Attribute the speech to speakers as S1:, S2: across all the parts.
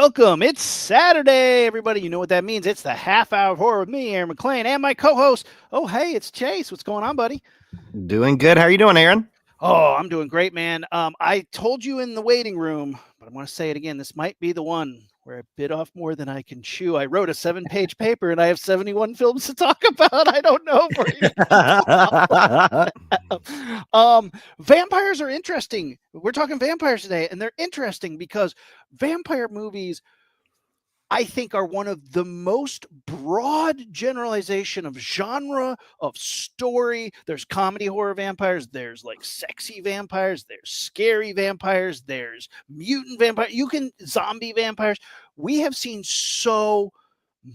S1: welcome. It's Saturday, everybody. You know what that means. It's the half hour of horror with me, Aaron McLean, and my co-host. Oh, hey, it's Chase. What's going on, buddy?
S2: Doing good. How are you doing, Aaron?
S1: Oh, I'm doing great, man. I told you in the waiting room, but I'm going to say it again. This might be the one where I bit off more than I can chew. I wrote a 7-page paper, and I have 71 films to talk about. I don't know if vampires are interesting. We're talking vampires today, and they're interesting because vampire movies I think are one of the most broad generalization of genre, of story. There's comedy horror vampires, there's like sexy vampires, there's scary vampires, there's mutant vampires, you can zombie vampires. We have seen so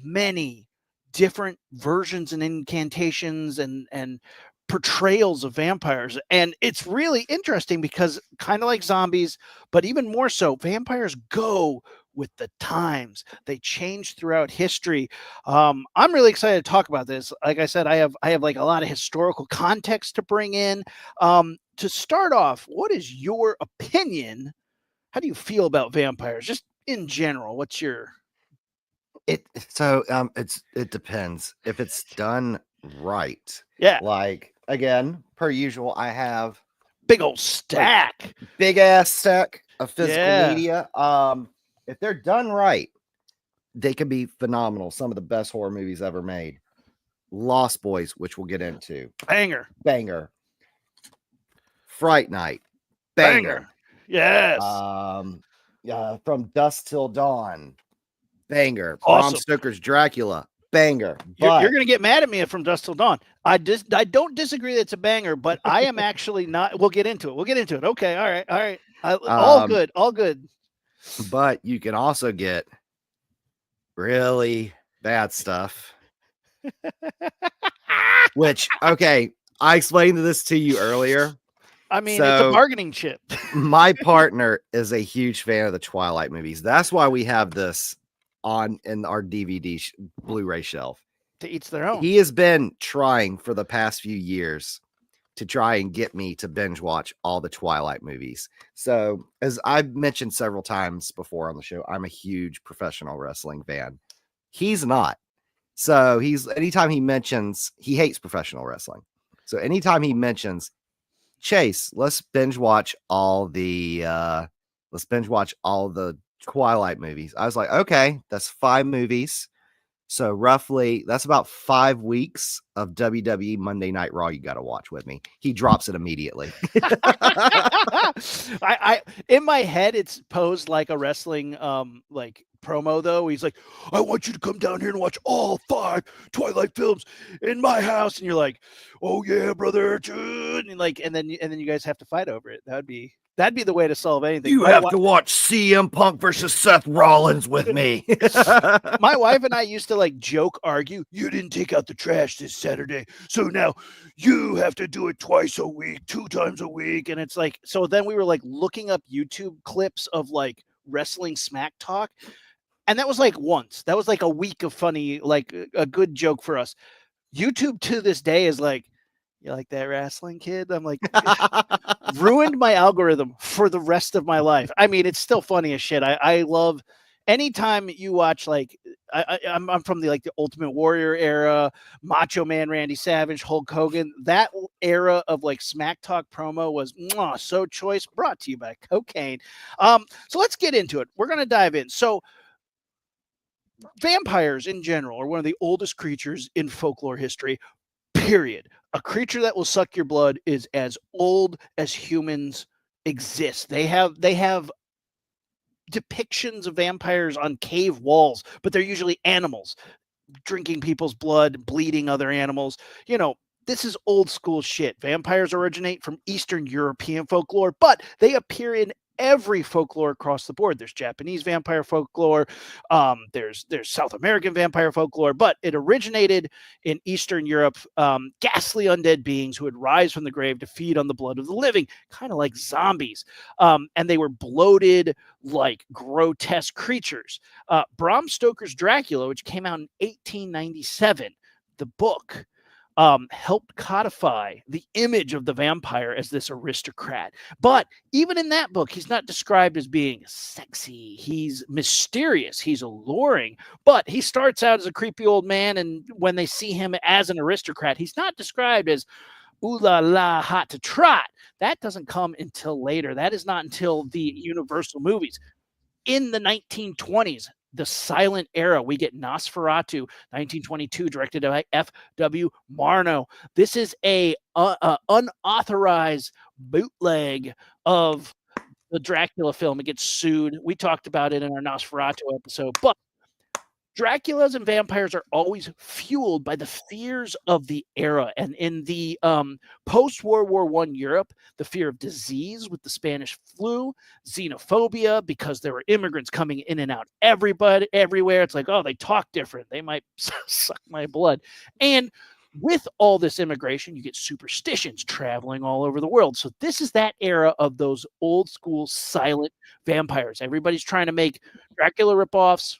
S1: many different versions and incantations and portrayals of vampires, and it's really interesting because kind of like zombies, but even more so, vampires go with the times. They change throughout history. I'm really excited to talk about this. Like I said, I have like a lot of historical context to bring in. To start off, what is your opinion? How do you feel about vampires, just in general? What's your
S2: it depends if it's done right.
S1: yeah
S2: Like again, per usual, I have
S1: big old stack?
S2: big ass stack of physical
S1: Yeah,
S2: media. If they're done right, they can be phenomenal. Some of the best horror movies ever made. Lost Boys, which we'll get into,
S1: banger,
S2: banger. Fright Night,
S1: banger.
S2: banger.
S1: Yes,
S2: From Dusk Till Dawn, banger. Bram
S1: awesome.
S2: Stoker's Dracula, banger.
S1: You're
S2: But
S1: going to get mad at me from Dusk Till Dawn. I don't disagree that it's a banger, but I am actually not. We'll get into it. We'll get into it. Okay, all right, all right. All
S2: um,
S1: good, all good.
S2: but you can also get really bad stuff. Which, okay, I explained this to you earlier.
S1: I mean, it's a
S2: So
S1: bargaining chip.
S2: my partner is a huge fan of the Twilight movies. That's why we have this on in our DVD Blu-ray shelf.
S1: To each their own.
S2: He has been trying for the past few years to try and get me to binge watch all the Twilight movies. So, as I've mentioned several times before on the show, I'm a huge professional wrestling fan. He's not. So, anytime he mentions, he hates professional wrestling. So, anytime he mentions, Chase, let's binge watch all the Twilight movies. I was like, okay, that's 5 movies. So roughly, that's about 5 weeks of WWE Monday Night Raw you got to watch with me. He drops it immediately.
S1: I in my head it's posed like a wrestling like promo though. He's like, I want you to come down here and watch all 5 Twilight films in my house, and you're like, oh yeah, brother, dude. And then you guys have to fight over it. That'd be the way to solve anything.
S2: You have to watch CM Punk versus Seth Rollins with me.
S1: My wife and I used to like joke, argue, you didn't take out the trash this Saturday, so now you have to do it twice a week, 2 times a week. And it's like, so then we were like looking up YouTube clips of like wrestling smack talk. And that was like once. That was like a week of funny, like a good joke for us. YouTube to this day is like, you like that wrestling, kid? I'm like, ruined my algorithm for the rest of my life. I mean, it's still funny as shit. I love anytime you watch like I'm from the Ultimate Warrior era, Macho Man Randy Savage, Hulk Hogan. That era of like smack talk promo was so choice. Brought to you by cocaine. So let's get into it. We're gonna dive in. So vampires in general are one of the oldest creatures in folklore history. Period. A creature that will suck your blood is as old as humans exist. They have depictions of vampires on cave walls, but they're usually animals drinking people's blood, bleeding other animals. This is old school shit. Vampires originate from Eastern European folklore, but they appear in every folklore across the board. There's Japanese vampire folklore, there's South American vampire folklore, but it originated in Eastern Europe. Ghastly undead beings who would rise from the grave to feed on the blood of the living, kind of like zombies. And they were bloated, like grotesque creatures. Bram Stoker's Dracula, which came out in 1897, the book, helped codify the image of the vampire as this aristocrat. But even in that book, he's not described as being sexy. He's mysterious. He's alluring. But he starts out as a creepy old man, and when they see him as an aristocrat, he's not described as ooh la la hot to trot. That doesn't come until later. That is not until the Universal movies. In the 1920s, the silent era, we get Nosferatu, 1922, directed by F.W. Marno. This is a unauthorized bootleg of the Dracula film. It gets sued. We talked about it in our Nosferatu episode, but Draculas and vampires are always fueled by the fears of the era. And in the post-World War I Europe, the fear of disease with the Spanish flu, xenophobia because there were immigrants coming in and out everywhere. It's like, oh, they talk different. They might suck my blood. And with all this immigration, you get superstitions traveling all over the world. So this is that era of those old school silent vampires. Everybody's trying to make Dracula ripoffs.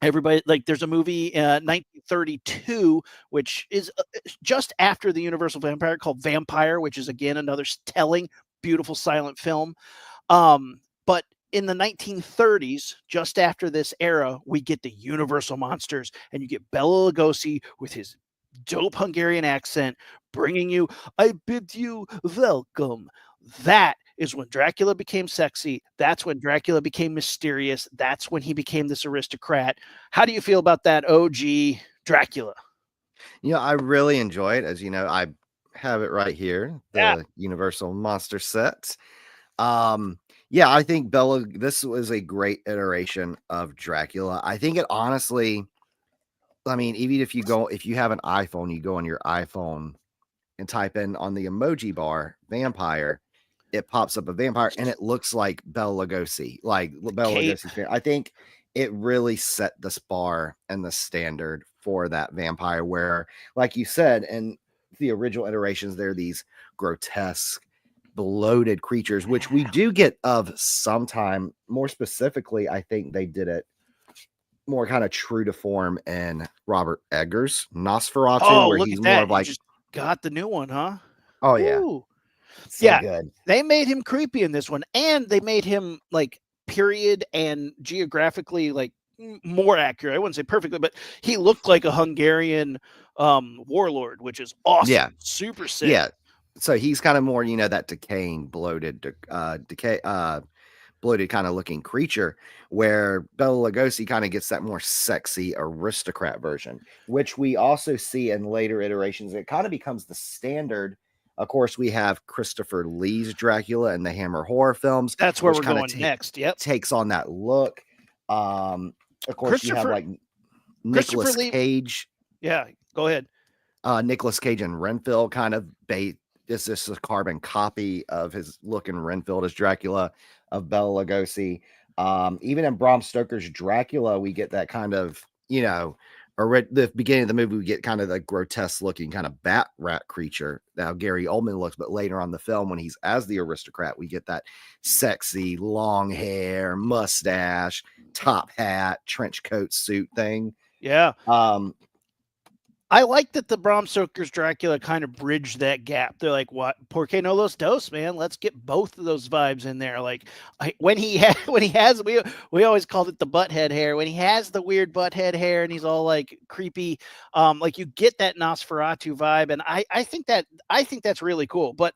S1: Everybody, like, there's a movie 1932 which is just after the Universal Vampire, called Vampire, which is again another telling beautiful silent film. But in the 1930s, just after this era, we get the Universal monsters, and you get Bela Lugosi with his dope Hungarian accent bringing you I bid you welcome. That is when Dracula became sexy. That's when Dracula became mysterious. That's when he became this aristocrat. How do you feel about that OG Dracula?
S2: I really enjoy it. As you know, I have it right here,
S1: Yeah.
S2: the Universal Monster set. Yeah, I think this was a great iteration of Dracula. I think it honestly, I mean, even if you have an iPhone, you go on your iPhone and type in on the emoji bar vampire, it pops up a vampire and it looks like Bela Lugosi,
S1: Cape.
S2: Lugosi's. I think it really set the bar and the standard for that vampire, where, like you said, in the original iterations, there are these grotesque, bloated creatures, which we do get of sometime. More specifically, I think they did it more kind of true to form in Robert Eggers' Nosferatu,
S1: Oh,
S2: where
S1: look
S2: he's
S1: at
S2: more
S1: that.
S2: of
S1: You
S2: like,
S1: just got the new one, huh?
S2: oh yeah,
S1: Ooh.
S2: so
S1: Yeah.
S2: good.
S1: They made him creepy in this one, and they made him like period and geographically like more accurate. I wouldn't say perfectly, but he looked like a Hungarian warlord, which is awesome.
S2: Yeah.
S1: Super sick.
S2: Yeah. So he's kind of more, that decaying, bloated, bloated kind of looking creature, where Bela Lugosi kind of gets that more sexy aristocrat version, which we also see in later iterations. It kind of becomes the standard. Of course, we have Christopher Lee's Dracula in the Hammer horror films.
S1: That's where
S2: which
S1: we're
S2: kind
S1: going
S2: of
S1: next. Yep.
S2: takes on that look. Of course, you have like
S1: Christopher
S2: Nicolas
S1: Lee.
S2: Cage.
S1: Yeah, go ahead.
S2: Nicolas Cage and Renfield kind of is this a carbon copy of his look in Renfield as Dracula of Bela Lugosi. Even in Bram Stoker's Dracula, we get that kind of, the beginning of the movie, we get kind of the grotesque looking kind of bat rat creature that Gary Oldman looks, but later on the film, when he's as the aristocrat, we get that sexy long hair, mustache, top hat, trench coat suit thing.
S1: Yeah. I like that the Bram Stoker's Dracula kind of bridged that gap. They're like, "What? Porque no los dos, man? Let's get both of those vibes in there." Like when he has, we always called it the butthead hair. When he has the weird butthead hair and he's all like creepy, like you get that Nosferatu vibe, and I think that's really cool. But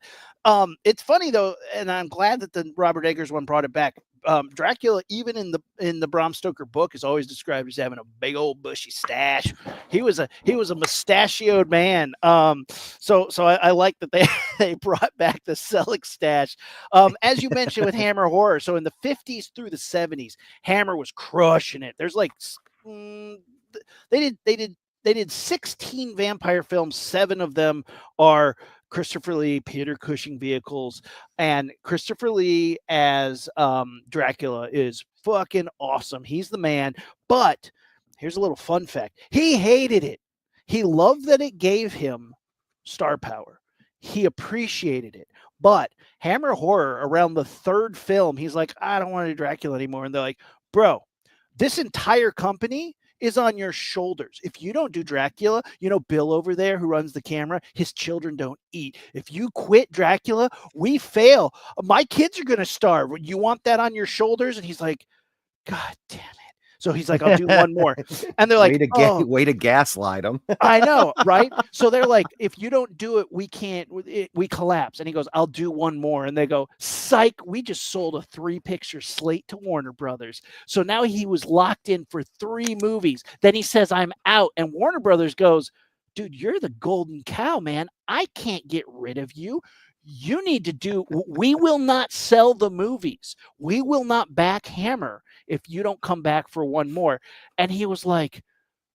S1: it's funny though, and I'm glad that the Robert Eggers one brought it back. Dracula, even in the Bram Stoker book, is always described as having a big old bushy stash. He was a mustachioed man. So I like that they brought back the Selig stash. As you mentioned with Hammer horror, so in the 50s through the 70s, Hammer was crushing it. There's like they did 16 vampire films. 7 of them are Christopher Lee, Peter Cushing vehicles, and Christopher Lee as Dracula is fucking awesome. He's the man. But here's a little fun fact. He hated it. He loved that it gave him star power. He appreciated it. But Hammer Horror, around the 3rd film, he's like, I don't want to do Dracula anymore. And they're like, bro, this entire company is on your shoulders. If you don't do Dracula, Bill over there who runs the camera, his children don't eat. If you quit Dracula, we fail. My kids are going to starve. You want that on your shoulders? And he's like, God damn it. So he's like, I'll do one more. And they're like, oh,
S2: way to gaslight them.
S1: I know, right? So they're like, if you don't do it, we can't, we collapse. And he goes, I'll do one more. And they go, psych, we just sold a 3-picture slate to Warner Brothers. So now he was locked in for 3 movies. Then he says, I'm out. And Warner Brothers goes, dude, you're the golden cow, man. I can't get rid of you. You need to do, we will not sell the movies. We will not back Hammer if you don't come back for one more. And he was like,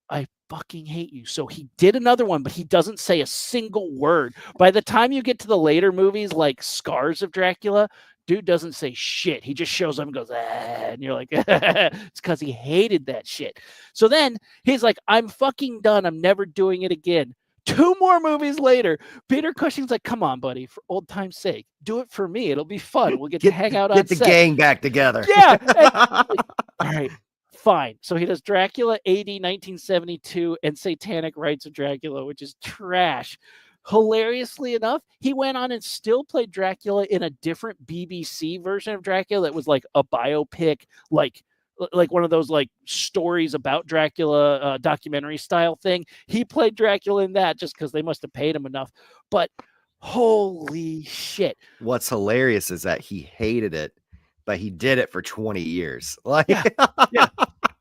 S1: I fucking hate you. So he did another one, but he doesn't say a single word. By the time you get to the later movies like Scars of Dracula, dude doesn't say shit. He just shows up and goes, ah, and you're like, it's because he hated that shit. So then he's like, I'm fucking done. I'm never doing it again. 2 more movies later, Peter Cushing's like, come on, buddy, for old time's sake, do it for me. It'll be fun. We'll get to hang out on set.
S2: Get the gang back together.
S1: Yeah. All right. Fine. So he does Dracula AD 1972 and Satanic Rites of Dracula, which is trash. Hilariously enough, he went on and still played Dracula in a different BBC version of Dracula that was like a biopic, like one of those like stories about Dracula documentary style thing. He played Dracula in that just because they must have paid him enough. But holy shit.
S2: What's hilarious is that he hated it, but he did it for 20 years. Like,
S1: yeah.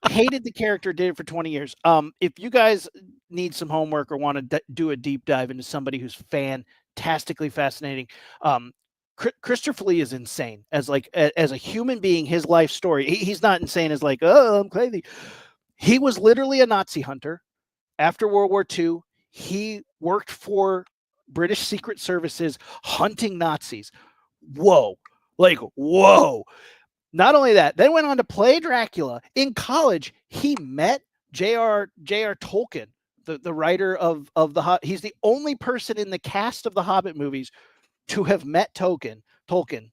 S1: Hated the character, did it for 20 years. If you guys need some homework or want to do a deep dive into somebody who's fantastically fascinating, Christopher Lee is insane as a human being. His life story, he's not insane as like, oh, I'm crazy. He was literally a Nazi hunter. After World War II, he worked for British Secret Services hunting Nazis. Whoa. Not only that, then went on to play Dracula. In college, he met J.R. Tolkien, the writer of the he's the only person in the cast of the Hobbit movies to have met Tolkien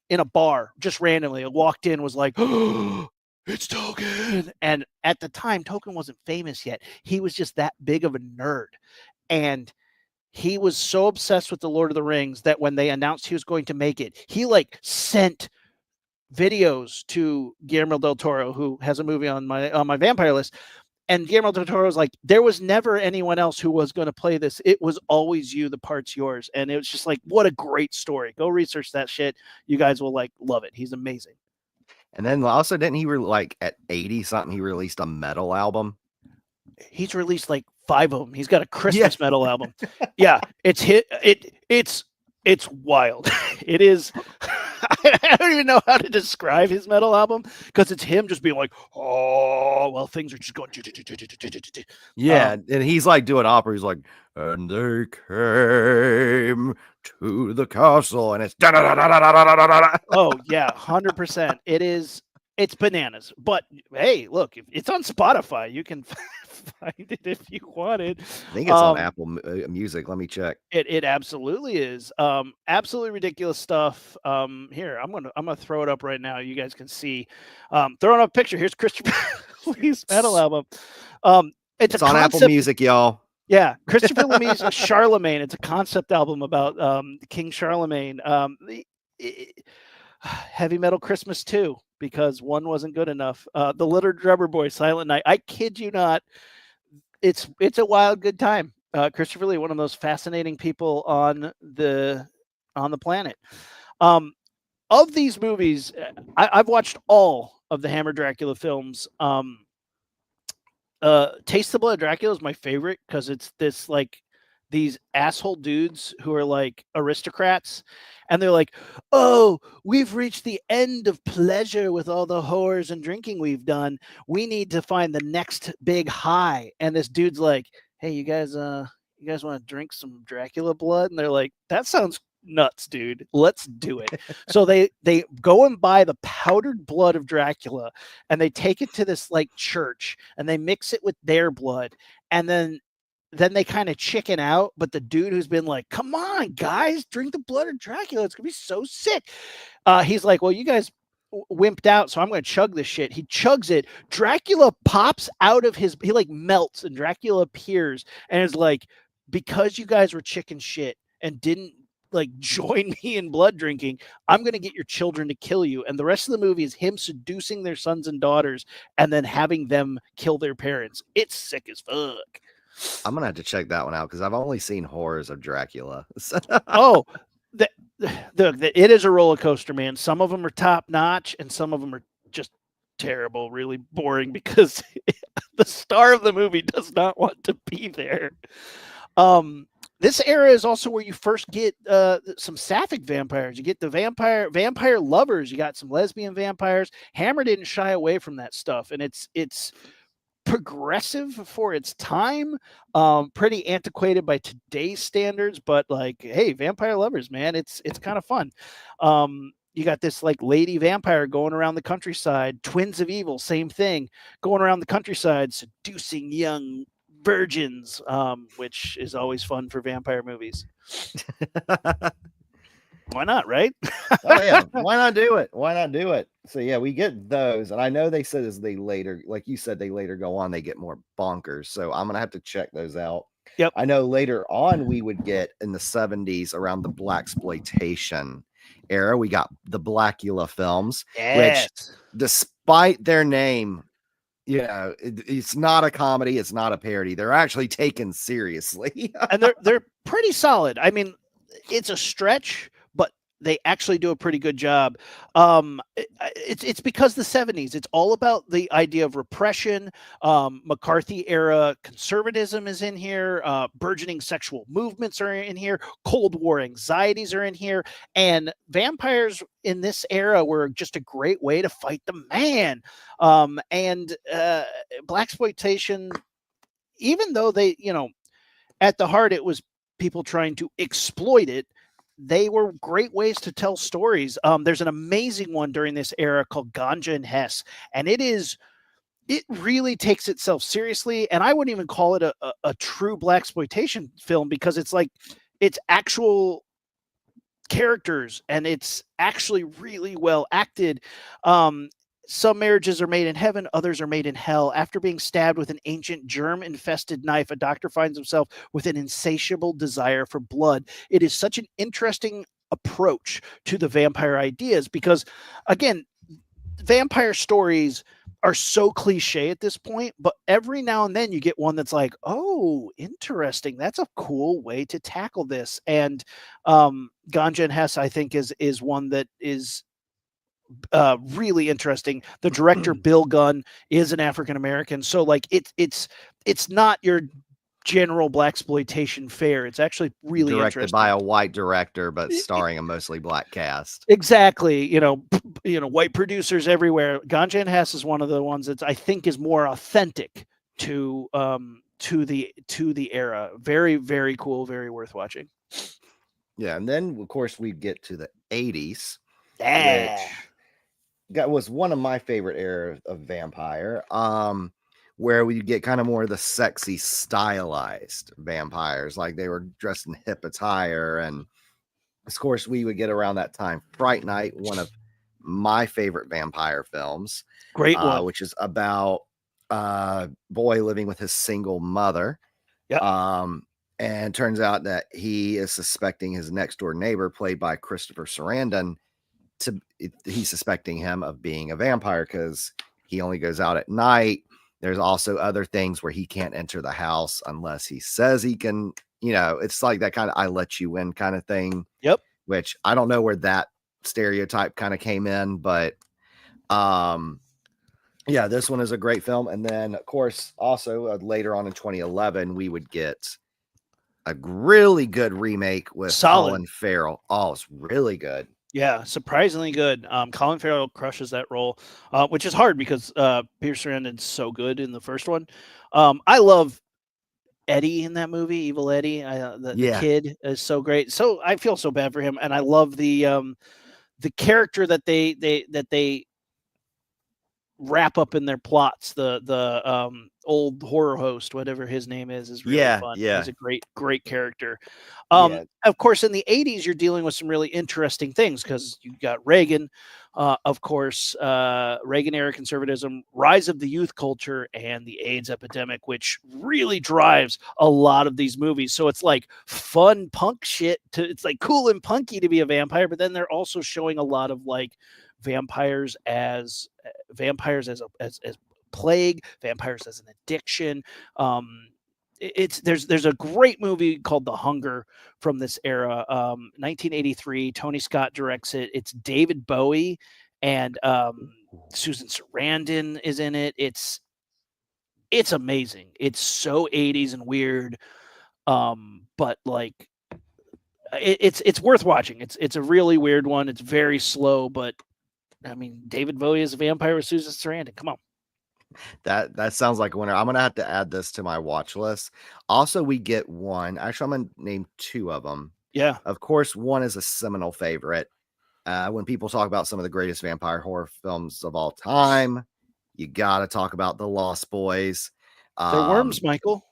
S1: in a bar just randomly. Walked in, was like, oh, it's Tolkien. And at the time, Tolkien wasn't famous yet. He was just that big of a nerd. And he was so obsessed with the Lord of the Rings that when they announced he was going to make it, he like sent videos to Guillermo del Toro, who has a movie on my vampire list. And Guillermo del Toro was like, there was never anyone else who was going to play this. It was always you. The part's yours. And it was just like, what a great story. Go research that shit. You guys will like love it. He's amazing.
S2: And then also, didn't he like at 80 something, he released a metal album?
S1: He's released like 5 of them. He's got a Christmas metal album. Yeah. It's wild. It is. I don't even know how to describe his metal album because it's him just being like, oh, well, things are just going.
S2: Yeah, and he's like doing opera. He's like, and they came to the castle, and it's
S1: oh yeah, 100%. It's bananas. But hey, look, if it's on Spotify, you can find it if you want it.
S2: I think it's on Apple Music. Let me check.
S1: It absolutely is. Absolutely ridiculous stuff. Here, I'm gonna throw it up right now. You guys can see. Throwing up a picture. Here's Christopher Lee's metal album. It's
S2: on Apple Music, y'all.
S1: Yeah, Christopher Lee's Charlemagne. It's a concept album about King Charlemagne. Heavy Metal Christmas 2, because 1 wasn't good enough. The Little Drummer Boy, Silent Night. I kid you not. It's a wild good time. Christopher Lee, one of those fascinating people on the planet. Of these movies, I've watched all of the Hammer Dracula films. Taste the Blood of Dracula is my favorite because it's this like these asshole dudes who are like aristocrats, and they're like, oh, we've reached the end of pleasure with all the whores and drinking we've done. We need to find the next big high. And this dude's like, hey, you guys want to drink some Dracula blood? And they're like, that sounds nuts, dude. Let's do it. So they go and buy the powdered blood of Dracula, and they take it to this like church, and they mix it with their blood, and then they kind of chicken out. But the dude who's been like, come on, guys, drink the blood of Dracula. It's going to be so sick. He's like, well, you guys wimped out, so I'm going to chug this shit. He chugs it. Dracula pops out of he like melts, and Dracula appears and is like, because you guys were chicken shit and didn't like join me in blood drinking, I'm going to get your children to kill you. And the rest of the movie is him seducing their sons and daughters and then having them kill their parents. It's sick as fuck.
S2: I'm gonna have to check that one out because I've only seen horrors of Dracula.
S1: Oh, it is a roller coaster, man. Some of them are top notch, and some of them are just terrible, really boring because the star of the movie does not want to be there. This era is also where you first get some sapphic vampires. You get the vampire lovers. You got some lesbian vampires. Hammer didn't shy away from that stuff, and it's progressive for its time, pretty antiquated by today's standards, but like, hey, vampire lovers, man, it's kind of fun. You got this like lady vampire going around the countryside. Twins of Evil, same thing, going around the countryside seducing young virgins, which is always fun for vampire movies. Why not, right?
S2: Oh yeah, why not do it? Why not do it? So yeah, we get those, and I know they said as they later, like you said, they later go on, they get more bonkers. So I'm gonna have to check those out.
S1: Yep.
S2: I know later on we would get in the 70s around the blaxploitation era. We got the Blackula films,
S1: Yes.
S2: which, despite their name, it's not a comedy, it's not a parody. They're actually taken seriously,
S1: and they're pretty solid. I mean, it's a stretch, but they actually do a pretty good job. It's because the 70s, it's all about the idea of repression. McCarthy era conservatism is in here. Burgeoning sexual movements are in here. Cold War anxieties are in here. And vampires in this era were just a great way to fight the man. And blaxploitation, even though they, at the heart, it was people trying to exploit it, they were great ways to tell stories. There's an amazing one during this era called Ganja and Hess, and it really takes itself seriously. And I wouldn't even call it a true blaxploitation film, because it's actual characters and it's actually really well acted. Some marriages are made in heaven, others are made in hell. After being stabbed with an ancient germ-infested knife, a doctor finds himself with an insatiable desire for blood. It is such an interesting approach to the vampire ideas because, again, vampire stories are so cliche at this point, but every now and then you get one that's like, oh, interesting. That's a cool way to tackle this. And Ganja and Hess, I think, is one that is really interesting. The director Bill Gunn is an African American, so like it's not your general blaxploitation fare. It's actually really
S2: directed
S1: interesting.
S2: by a white director, but starring a mostly black cast.
S1: Exactly. White producers everywhere. Ganja and Hess is one of the ones that I think is more authentic to the era. Very, very cool. Very worth watching.
S2: Yeah, and then of course we get to the 80s,
S1: Yeah.
S2: which was one of my favorite eras of vampire, where we get kind of more of the sexy, stylized vampires, like they were dressed in hip attire. And of course, we would get around that time Fright Night, one of my favorite vampire films.
S1: Great one.
S2: Which is about a boy living with his single mother.
S1: Yeah.
S2: And turns out that he is suspecting his next door neighbor, played by Christopher Sarandon, he's suspecting him of being a vampire because he only goes out at night. There's also other things where he can't enter the house unless he says he can. It's like that kind of I let you in kind of thing.
S1: Yep.
S2: Which I don't know where that stereotype kind of came in, but yeah, this one is a great film. And then of course also later on in 2011 we would get a really good remake with Colin Farrell. Oh, it's really good.
S1: Yeah, surprisingly good. Colin Farrell crushes that role, which is hard because Peter Sarandon's so good in the first one. I love Eddie in that movie, Evil Eddie. The kid is so great. So I feel so bad for him, and I love the character that they wrap up in their plots. The old horror host, whatever his name is really
S2: Yeah,
S1: fun.
S2: yeah,
S1: He's a great character.
S2: yeah.
S1: Of course, in the 80s, you're dealing with some really interesting things because you got Reagan, of course, Reagan era conservatism, rise of the youth culture, and the AIDS epidemic, which really drives a lot of these movies. So it's like fun punk shit. It's like cool and punky to be a vampire, but then they're also showing a lot of like vampires as plague, vampires as an addiction. There's a great movie called The Hunger from this era, 1983. Tony Scott directs it. It's David Bowie and Susan Sarandon is in it. It's amazing. It's so 80s and weird, but like it's worth watching. It's a really weird one. It's very slow, but I mean, David Bowie is a vampire with Susan Sarandon. Come on.
S2: That sounds like a winner. I'm gonna have to add this to my watch list. Also, we get one. Actually, I'm gonna name two of them.
S1: Yeah.
S2: Of course, one is a seminal favorite. When people talk about some of the greatest vampire horror films of all time, you got to talk about The Lost Boys.
S1: They're worms, Michael.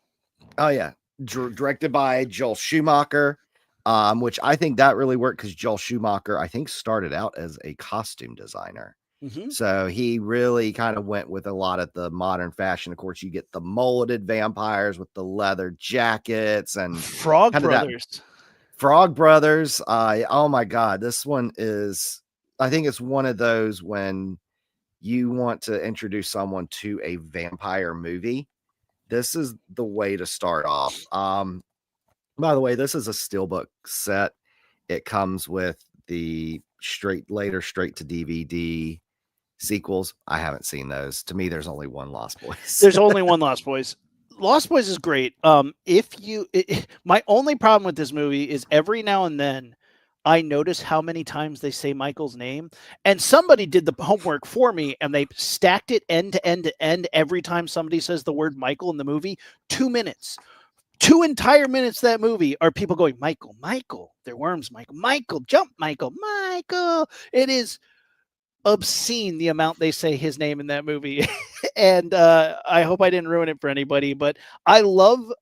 S2: Oh yeah, directed by Joel Schumacher, which I think that really worked because Joel Schumacher, I think, started out as a costume designer.
S1: Mm-hmm.
S2: So he really kind of went with a lot of the modern fashion. Of course, you get the molded vampires with the leather jackets and
S1: Frog
S2: kind of that
S1: Brothers.
S2: Frog Brothers. Oh my God, this one is, I think it's one of those when you want to introduce someone to a vampire movie. This is the way to start off. By the way, this is a steelbook set. It comes with the straight to DVD sequels. I haven't seen those. To me, there's only one Lost Boys.
S1: There's only one Lost Boys. Lost Boys is great. My only problem with this movie is every now and then I notice how many times they say Michael's name, and somebody did the homework for me, and they stacked it end to end to end every time somebody says the word Michael in the movie. 2 minutes. 2 entire minutes of that movie are people going, Michael, Michael, they're worms, Michael, Michael, jump, Michael, Michael. It is obscene the amount they say his name in that movie. And I hope I didn't ruin it for anybody, but I love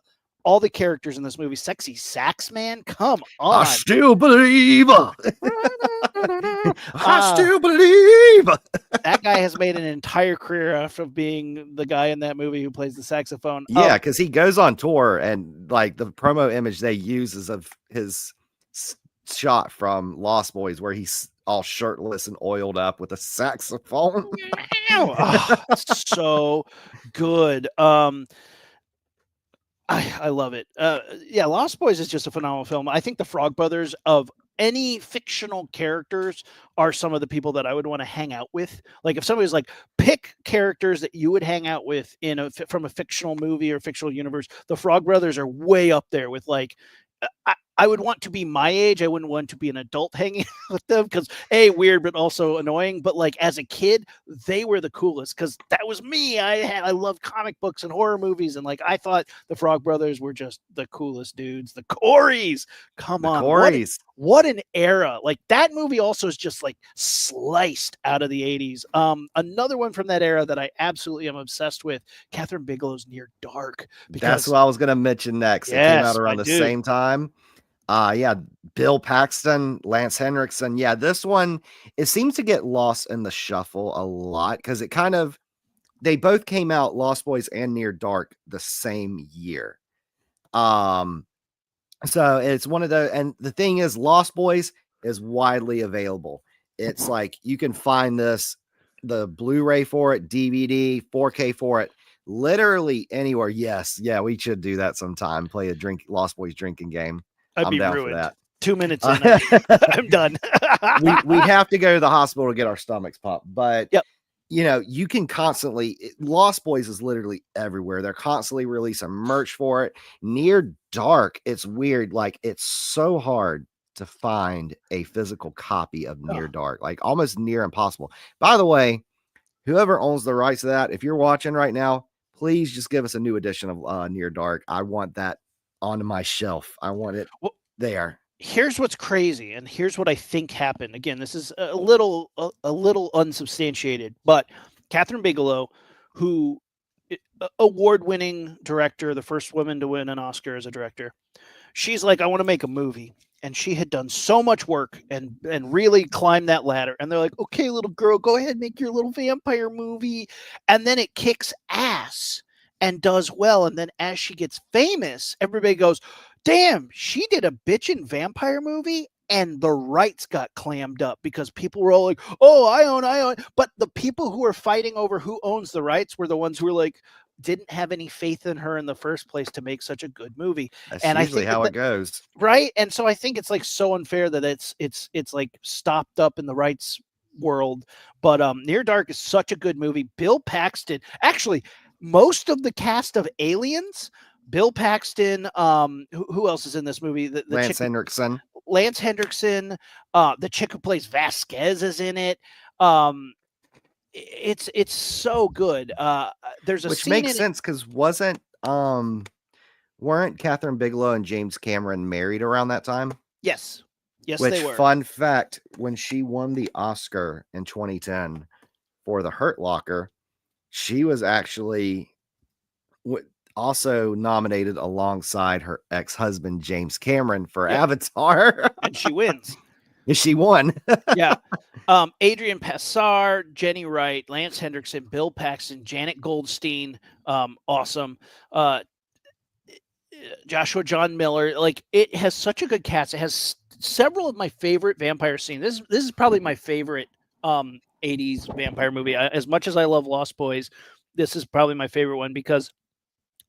S1: all the characters in this movie. Sexy Sax Man, come on.
S2: I still believe. I still believe.
S1: That guy has made an entire career off of being the guy in that movie who plays the saxophone.
S2: Yeah, because he goes on tour, and like the promo image they use is of his shot from Lost Boys where he's all shirtless and oiled up with a saxophone.
S1: So good. I love it. Yeah, Lost Boys is just a phenomenal film. I think the Frog Brothers, of any fictional characters, are some of the people that I would want to hang out with. Like if somebody was like, pick characters that you would hang out with from a fictional movie or fictional universe, the Frog Brothers are way up there with like, I would want to be my age. I wouldn't want to be an adult hanging with them because weird, but also annoying. But like as a kid, they were the coolest because that was me. I loved comic books and horror movies, and like I thought the Frog Brothers were just the coolest dudes. The Coreys, come on,
S2: Coreys.
S1: What an era! Like that movie also is just like sliced out of the 80s. Another one from that era that I absolutely am obsessed with, Catherine Bigelow's Near Dark.
S2: That's what I was going to mention next. It came out around the same time. Yeah, Bill Paxton, Lance Henriksen. Yeah, this one, it seems to get lost in the shuffle a lot because they both came out, Lost Boys and Near Dark, the same year. So it's one of the, and the thing is, Lost Boys is widely available. It's like you can find the Blu-ray for it, DVD, 4K for it, literally anywhere. Yes, yeah, we should do that sometime. Play a Lost Boys drinking game.
S1: I'd be
S2: down
S1: ruined.
S2: for that.
S1: 2 minutes in, I'm done.
S2: we have to go to the hospital to get our stomachs popped, but
S1: yep.
S2: You can constantly, Lost Boys is literally everywhere. They're constantly releasing merch for it. Near Dark, it's weird. Like it's so hard to find a physical copy of Near Dark, like almost near impossible. By the way, whoever owns the rights to that, if you're watching right now, please just give us a new edition of Near Dark. I want that onto my shelf. I want it there.
S1: Here's what's crazy, and here's what I think happened. Again, this is a little unsubstantiated, but Catherine Bigelow, who award-winning director, the first woman to win an Oscar as a director. She's like, I want to make a movie. And she had done so much work and really climbed that ladder. And they're like, okay, little girl, go ahead, make your little vampire movie. And then it kicks ass and does well. And then as she gets famous, everybody goes, damn, she did a bitchin' vampire movie. And the rights got clammed up because people were all like, oh, I own. But the people who were fighting over who owns the rights were the ones who were like, didn't have any faith in her in the first place to make such a good movie.
S2: That's
S1: And I
S2: usually
S1: think
S2: how it goes.
S1: right. And so I think it's like so unfair that it's like stopped up in the rights world. But Near Dark is such a good movie. Bill Paxton, actually, most of the cast of Aliens, Bill Paxton, who else is in this movie? The
S2: Lance
S1: chick,
S2: Hendrickson.
S1: Lance Hendrickson, the chick who plays Vasquez is in it. It's so good. There's a
S2: Which
S1: scene
S2: makes
S1: in it.
S2: sense because weren't Catherine Bigelow and James Cameron married around that time?
S1: Yes,
S2: Which,
S1: they were.
S2: fun fact, when she won the Oscar in 2010 for The Hurt Locker, she was actually also nominated alongside her ex-husband James Cameron for
S1: Yep.
S2: Avatar.
S1: And she wins.
S2: And she won.
S1: Yeah. Adrian Passar, Jenny Wright, Lance Hendrickson, Bill Paxton, Janet Goldstein, awesome. Joshua John Miller. Like, it has such a good cast. It has several of my favorite vampire scenes. This is probably my favorite 80s vampire movie. As much as I love Lost Boys, this is probably my favorite one because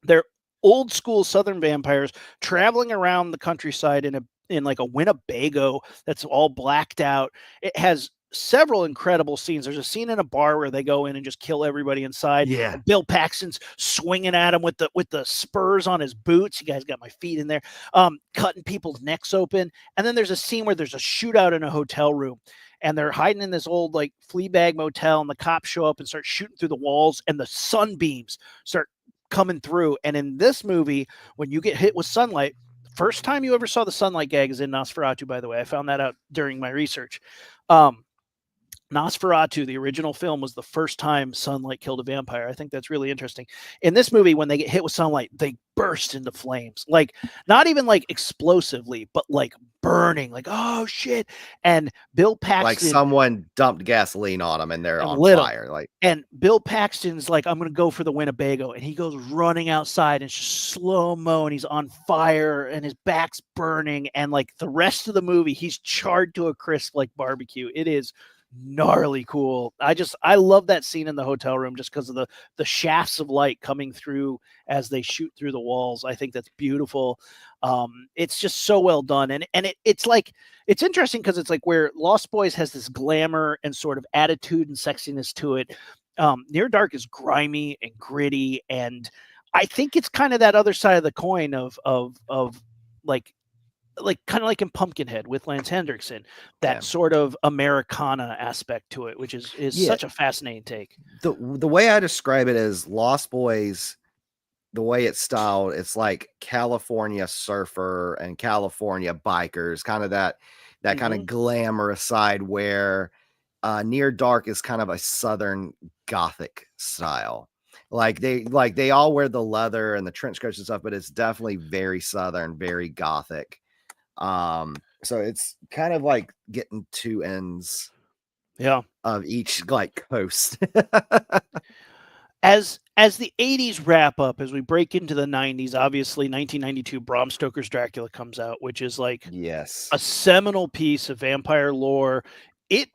S1: they're old school Southern vampires traveling around the countryside in like a Winnebago that's all blacked out. It has several incredible scenes. There's a scene in a bar where they go in and just kill everybody inside.
S2: Yeah.
S1: And Bill Paxton's swinging at him with the spurs on his boots. You guys got my feet in there, cutting people's necks open. And then there's a scene where there's a shootout in a hotel room. And they're hiding in this old like flea bag motel, and the cops show up and start shooting through the walls, and the sunbeams start coming through. And in this movie, when you get hit with sunlight, first time you ever saw the sunlight gag is in Nosferatu, by the way. I found that out during my research. Nosferatu, the original film, was the first time sunlight killed a vampire. I think that's really interesting. In this movie, when they get hit with sunlight, they burst into flames. Like, not even like explosively, but like burning, like, oh shit. And Bill Paxton,
S2: like someone dumped gasoline on them and they're on fire. Like,
S1: and Bill Paxton's like, I'm gonna go for the Winnebago, and he goes running outside, and it's just slow-mo, and he's on fire, and his back's burning, and like the rest of the movie, he's charred to a crisp like barbecue. It is gnarly cool. I love that scene in the hotel room just because of the shafts of light coming through as they shoot through the walls. I think that's beautiful. It's just so well done, and it's like, it's interesting because it's like where Lost Boys has this glamour and sort of attitude and sexiness to it. Near Dark is grimy and gritty, and I think it's kind of that other side of the coin of like kind of like in Pumpkinhead with Lance Hendrickson, that sort of Americana aspect to it, which is such a fascinating take.
S2: The way I describe it is Lost Boys, the way it's styled, it's like California surfer and California bikers, kind of that kind of glamorous side, where Near Dark is kind of a Southern Gothic style. Like they all wear the leather and the trench coats and stuff, but it's definitely very Southern, very Gothic. So it's kind of like getting two ends of each like coast.
S1: As the 80s wrap up, as we break into the 90s, obviously 1992 Bram Stoker's Dracula comes out, which is like a seminal piece of vampire lore. It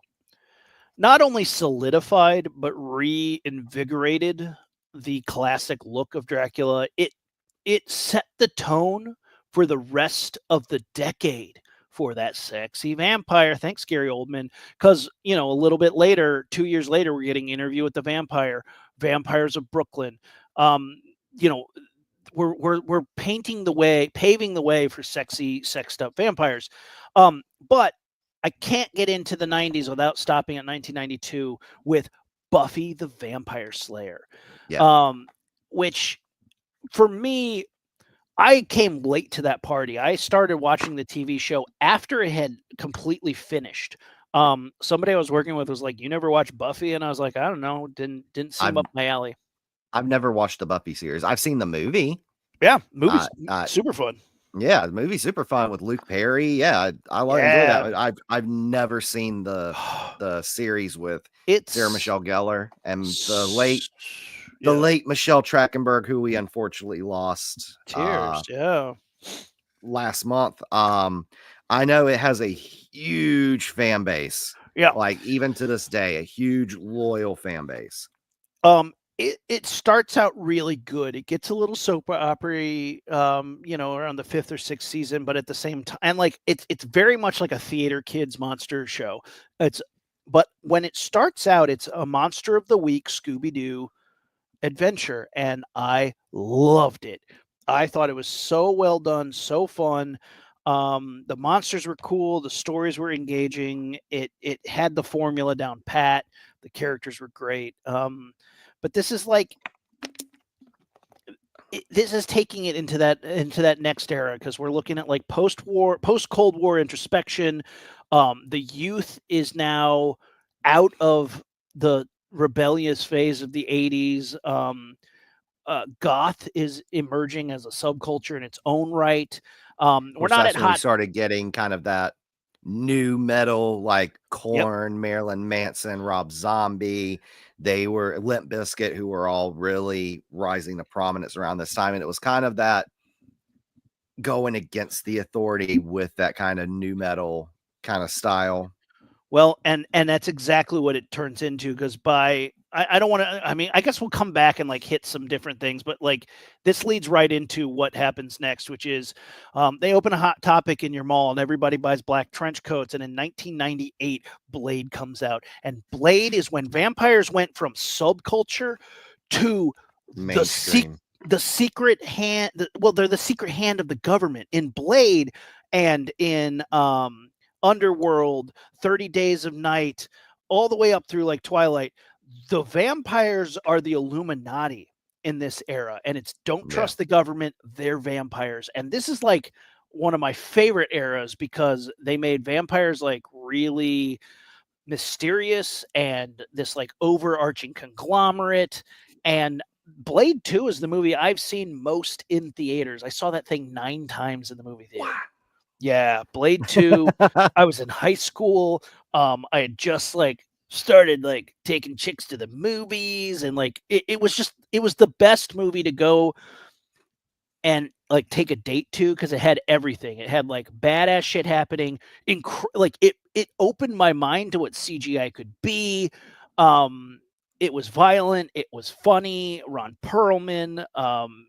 S1: not only solidified but reinvigorated the classic look of Dracula. It set the tone for the rest of the decade for that sexy vampire. Thanks, Gary Oldman. Because, a little bit later, 2 years later, we're getting Interview with the Vampire, Vampires of Brooklyn. We're paving the way for sexy, sexed up vampires. But I can't get into the 90s without stopping at 1992 with Buffy the Vampire Slayer. Which, for me, I came late to that party. I started watching the TV show after it had completely finished. Somebody I was working with was like, "You never watched Buffy?" And I was like, "I don't know, didn't seem
S2: I've
S1: up my alley."
S2: I've never watched the Buffy series. I've seen the movie.
S1: Yeah,
S2: Uh,
S1: movie's
S2: uh,
S1: super fun.
S2: yeah, the movie's super fun with Luke Perry. Yeah, I enjoy that.
S1: Yeah.
S2: But I've never seen the series with Sarah
S1: It's
S2: Michelle Gellar and
S1: s
S2: the
S1: yeah,
S2: late Michelle Trachtenberg, who we unfortunately lost
S1: tears, yeah.
S2: last month. I know it has a huge fan base,
S1: Yeah.
S2: like even to this day, a huge loyal fan base.
S1: It starts out really good. It gets a little soap opery, around the 5th or 6th season, but at the same time, and like it's very much like a theater kids monster show. It's but when it starts out, it's a monster of the week Scooby Doo adventure, and I loved it. I thought it was so well done, so fun. The monsters were cool, the stories were engaging. It had the formula down pat. The characters were great. But this is like this is taking it into that next era because we're looking at like post Cold War introspection. The youth is now out of the rebellious phase of the 80s. Goth is emerging as a subculture in its own right.
S2: Of
S1: We're
S2: course,
S1: not at
S2: that's when we
S1: hot.
S2: started getting kind of that new metal, like
S1: Yep.
S2: Korn, Marilyn Manson, Rob Zombie. They were Limp Bizkit, who were all really rising to prominence around this time, and it was kind of that going against the authority with that kind of new metal kind of style.
S1: Well, and that's exactly what it turns into because I don't want to. I mean, I guess we'll come back and like hit some different things, but like this leads right into what happens next, which is they open a Hot Topic in your mall and everybody buys black trench coats. And in 1998, Blade comes out, and Blade is when vampires went from subculture to the
S2: Mainstream.
S1: the secret hand. Well, they're the secret hand of the government in Blade and in Underworld, 30 Days of Night, all the way up through like Twilight. The vampires are the Illuminati in this era, and it's don't
S2: Yeah.
S1: trust the government, they're vampires. And this is like one of my favorite eras because they made vampires like really mysterious and this like overarching conglomerate. And Blade 2 is the movie I've seen most in theaters. I saw that thing 9 times in the movie theater. Yeah, Blade 2. I was in high school. I had just like started like taking chicks to the movies, and like it was the best movie to go and like take a date to because it had everything. It had like badass shit happening. Like it opened my mind to what CGI could be. Um, it was violent. It was funny. Ron Perlman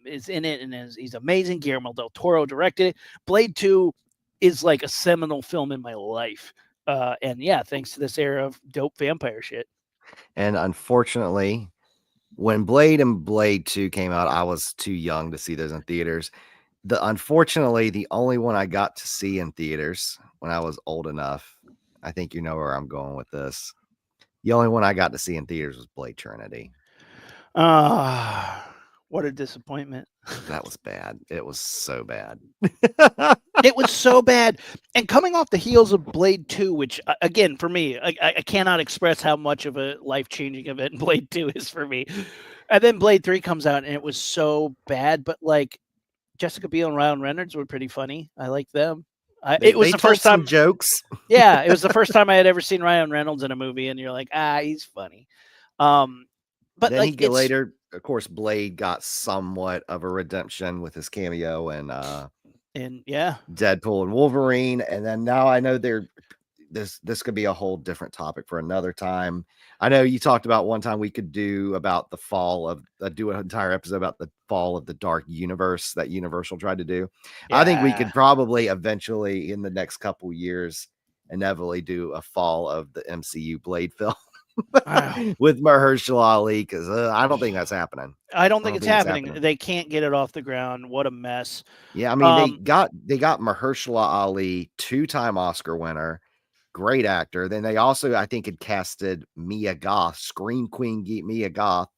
S1: is in it, and he's amazing. Guillermo del Toro directed it. Blade 2 is like a seminal film in my life. And yeah, thanks to this era of dope vampire shit.
S2: And unfortunately, when Blade and Blade 2 came out, I was too young to see those in theaters. Unfortunately, the only one I got to see in theaters when I was old enough, I think you know where I'm going with this. The only one I got to see in theaters was Blade Trinity.
S1: Ah, what a disappointment.
S2: That was bad. It was so bad.
S1: It was so bad. And coming off the heels of Blade 2, which, again, for me, I cannot express how much of a life changing event Blade 2 is for me. And then Blade 3 comes out, and it was so bad. But like Jessica Biel and Ryan Reynolds were pretty funny. I like them. It was
S2: They
S1: the
S2: told
S1: first
S2: some
S1: time.
S2: jokes.
S1: Yeah, it was the first time I had ever seen Ryan Reynolds in a movie, and you're like, he's funny. Um, but
S2: Then
S1: like
S2: he get
S1: it's
S2: later, of course, Blade got somewhat of a redemption with his cameo in
S1: and yeah,
S2: Deadpool and Wolverine. And then now I know this could be a whole different topic for another time. I know you talked about one time we could do about the fall of do an entire episode about the fall of the dark universe that Universal tried to do. I think we
S1: yeah.
S2: could probably eventually in the next couple years inevitably do a fall of the MCU Blade film with Mahershala Ali because I don't think that's happening.
S1: I don't
S2: I
S1: think
S2: don't
S1: it's
S2: think it's
S1: happening.
S2: happening.
S1: They can't get it off the ground. What a mess.
S2: Yeah, I mean
S1: Um,
S2: they got Mahershala Ali, 2-time Oscar winner, great actor. Then they also, I think, had casted Mia Goth, Scream Queen Mia Goth.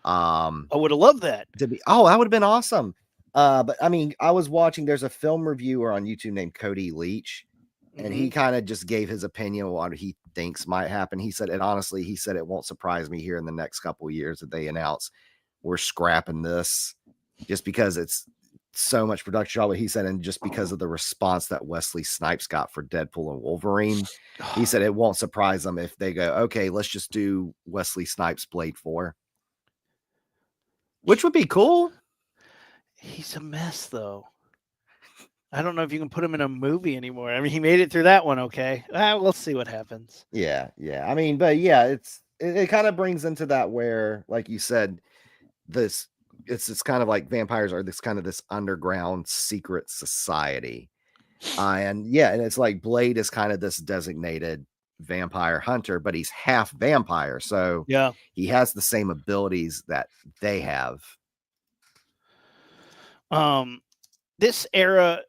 S1: I would have loved that.
S2: To be that would have been awesome. But I mean, I was watching. There's a film reviewer on YouTube named Cody Leach. and he
S1: Mhm.
S2: kind of just gave his opinion on what he thinks might happen. He said, and honestly, he said it won't surprise me here in the next couple of years that they announce we're scrapping this just because it's so much production trouble. He said, and just because of the response that Wesley Snipes got for Deadpool and Wolverine, he said it won't surprise them if they go, okay, let's just do Wesley Snipes Blade 4, which would be cool.
S1: He's a mess, though. I don't know if you can put him in a movie anymore. I mean, he made it through that one okay. We'll see what happens.
S2: Yeah, yeah. I mean, but yeah, it kind of brings into that where, like you said, this it's kind of like vampires are this kind of this underground secret society. And yeah, and it's like Blade is kind of this designated vampire hunter, but he's half vampire, so
S1: Yeah.
S2: he has the same abilities that they have.
S1: This era,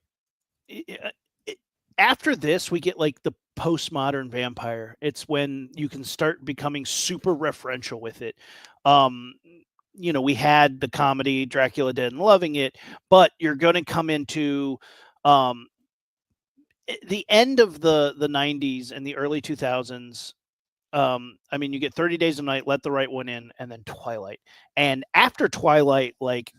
S1: after this, we get like the postmodern vampire. It's when you can start becoming super referential with it. Um, we had the comedy Dracula Dead and Loving It, but you're going to come into um, the end of the 90s and the early 2000s. I mean, you get 30 Days of Night, Let the Right One In, and then Twilight. And after Twilight, like,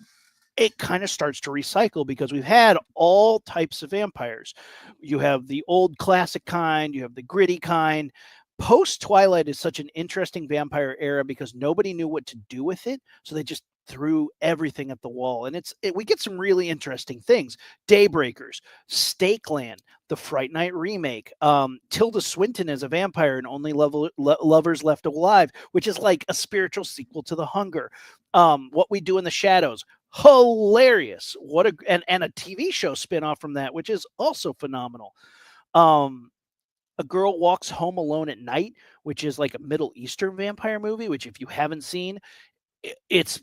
S1: it kind of starts to recycle because we've had all types of vampires. You have the old classic kind, you have the gritty kind. Post Twilight is such an interesting vampire era because nobody knew what to do with it, so they just threw everything at the wall, and we get some really interesting things. Daybreakers, Stakeland, the Fright Night remake, Tilda Swinton as a vampire and Only Lovers Left Alive, which is like a spiritual sequel to The Hunger. What We Do in the Shadows, hilarious. What a and a TV show spinoff from that, which is also phenomenal. A Girl Walks Home Alone at Night, which is like a Middle Eastern vampire movie, which if you haven't seen, it's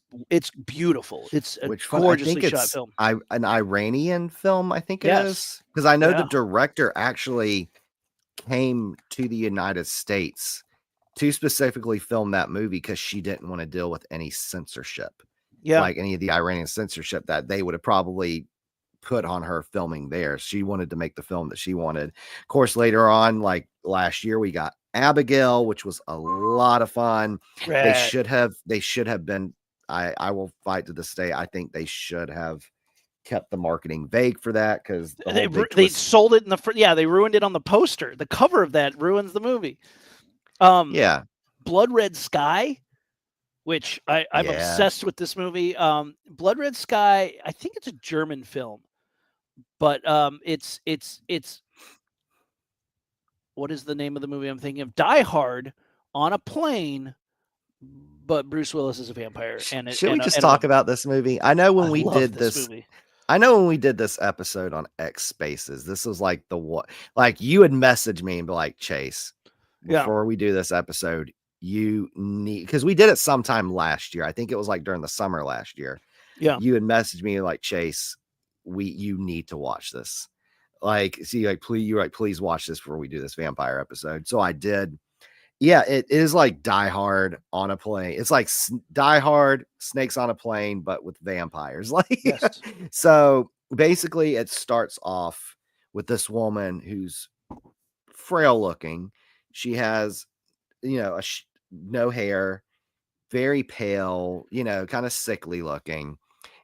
S1: beautiful. It's a
S2: Which fun? I
S1: gorgeously
S2: think
S1: shot
S2: it's
S1: film.
S2: an Iranian film. I think it
S1: Yes.
S2: is because I know the
S1: Yeah.
S2: director actually came to the United States to specifically film that movie because she didn't want to deal with any censorship,
S1: Yeah.
S2: like any of the Iranian censorship that they would have probably put on her filming there. She wanted to make the film that she wanted. Of course, later on, like last year, we got Abigail, which was a lot of fun. They
S1: Rad.
S2: should have been. I will fight to this day. I think they should have kept the marketing vague for that because the whole big
S1: They
S2: twist.
S1: sold it in they ruined it on the poster. The cover of that ruins the movie.
S2: Yeah,
S1: Blood Red Sky, which I'm
S2: yeah.
S1: obsessed with this movie. Blood Red Sky, I think it's a German film, but it's what is the name of the movie I'm thinking of? Die Hard on a plane, but Bruce Willis is a vampire,
S2: Should we just talk about this movie? I know
S1: I
S2: when we
S1: love
S2: did
S1: this
S2: this.
S1: movie.
S2: I know when we did this episode on X Spaces, this was like the what, like you would message me and be like, Chase,
S1: Yeah,
S2: before we do this episode, you need, because we did it sometime last year. I think it was like during the summer last year.
S1: yeah,
S2: You had messaged me like, Chase, you need to watch this. Like, see, like, please watch this before we do this vampire episode. So I did. Yeah, it is like Die Hard on a plane. It's like Die Hard, snakes on a plane, but with vampires. Like,
S1: yes,
S2: so basically, it starts off with this woman who's frail looking. She has, no hair, very pale, kind of sickly looking.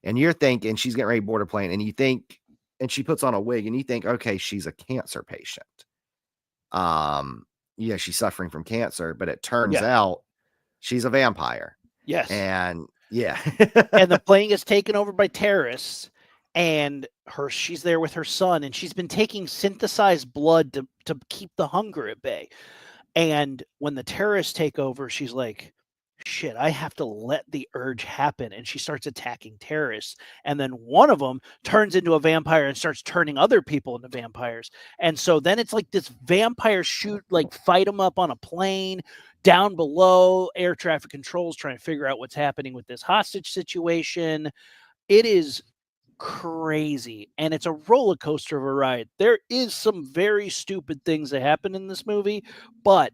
S2: And you're thinking she's getting ready to board a plane, and you think, and she puts on a wig, and you think, okay, she's a cancer patient. Um, she's suffering from cancer, but it turns
S1: yeah,
S2: out she's a vampire.
S1: yes.
S2: And yeah.
S1: And the plane gets taken over by terrorists, and she's there with her son, and she's been taking synthesized blood to keep the hunger at bay. And when the terrorists take over, she's like, shit, I have to let the urge happen. And she starts attacking terrorists. And then one of them turns into a vampire and starts turning other people into vampires. And so then it's like this vampire fight them up on a plane down below, air traffic controls trying to figure out what's happening with this hostage situation. It is crazy, and it's a roller coaster of a ride. There is some very stupid things that happen in this movie, but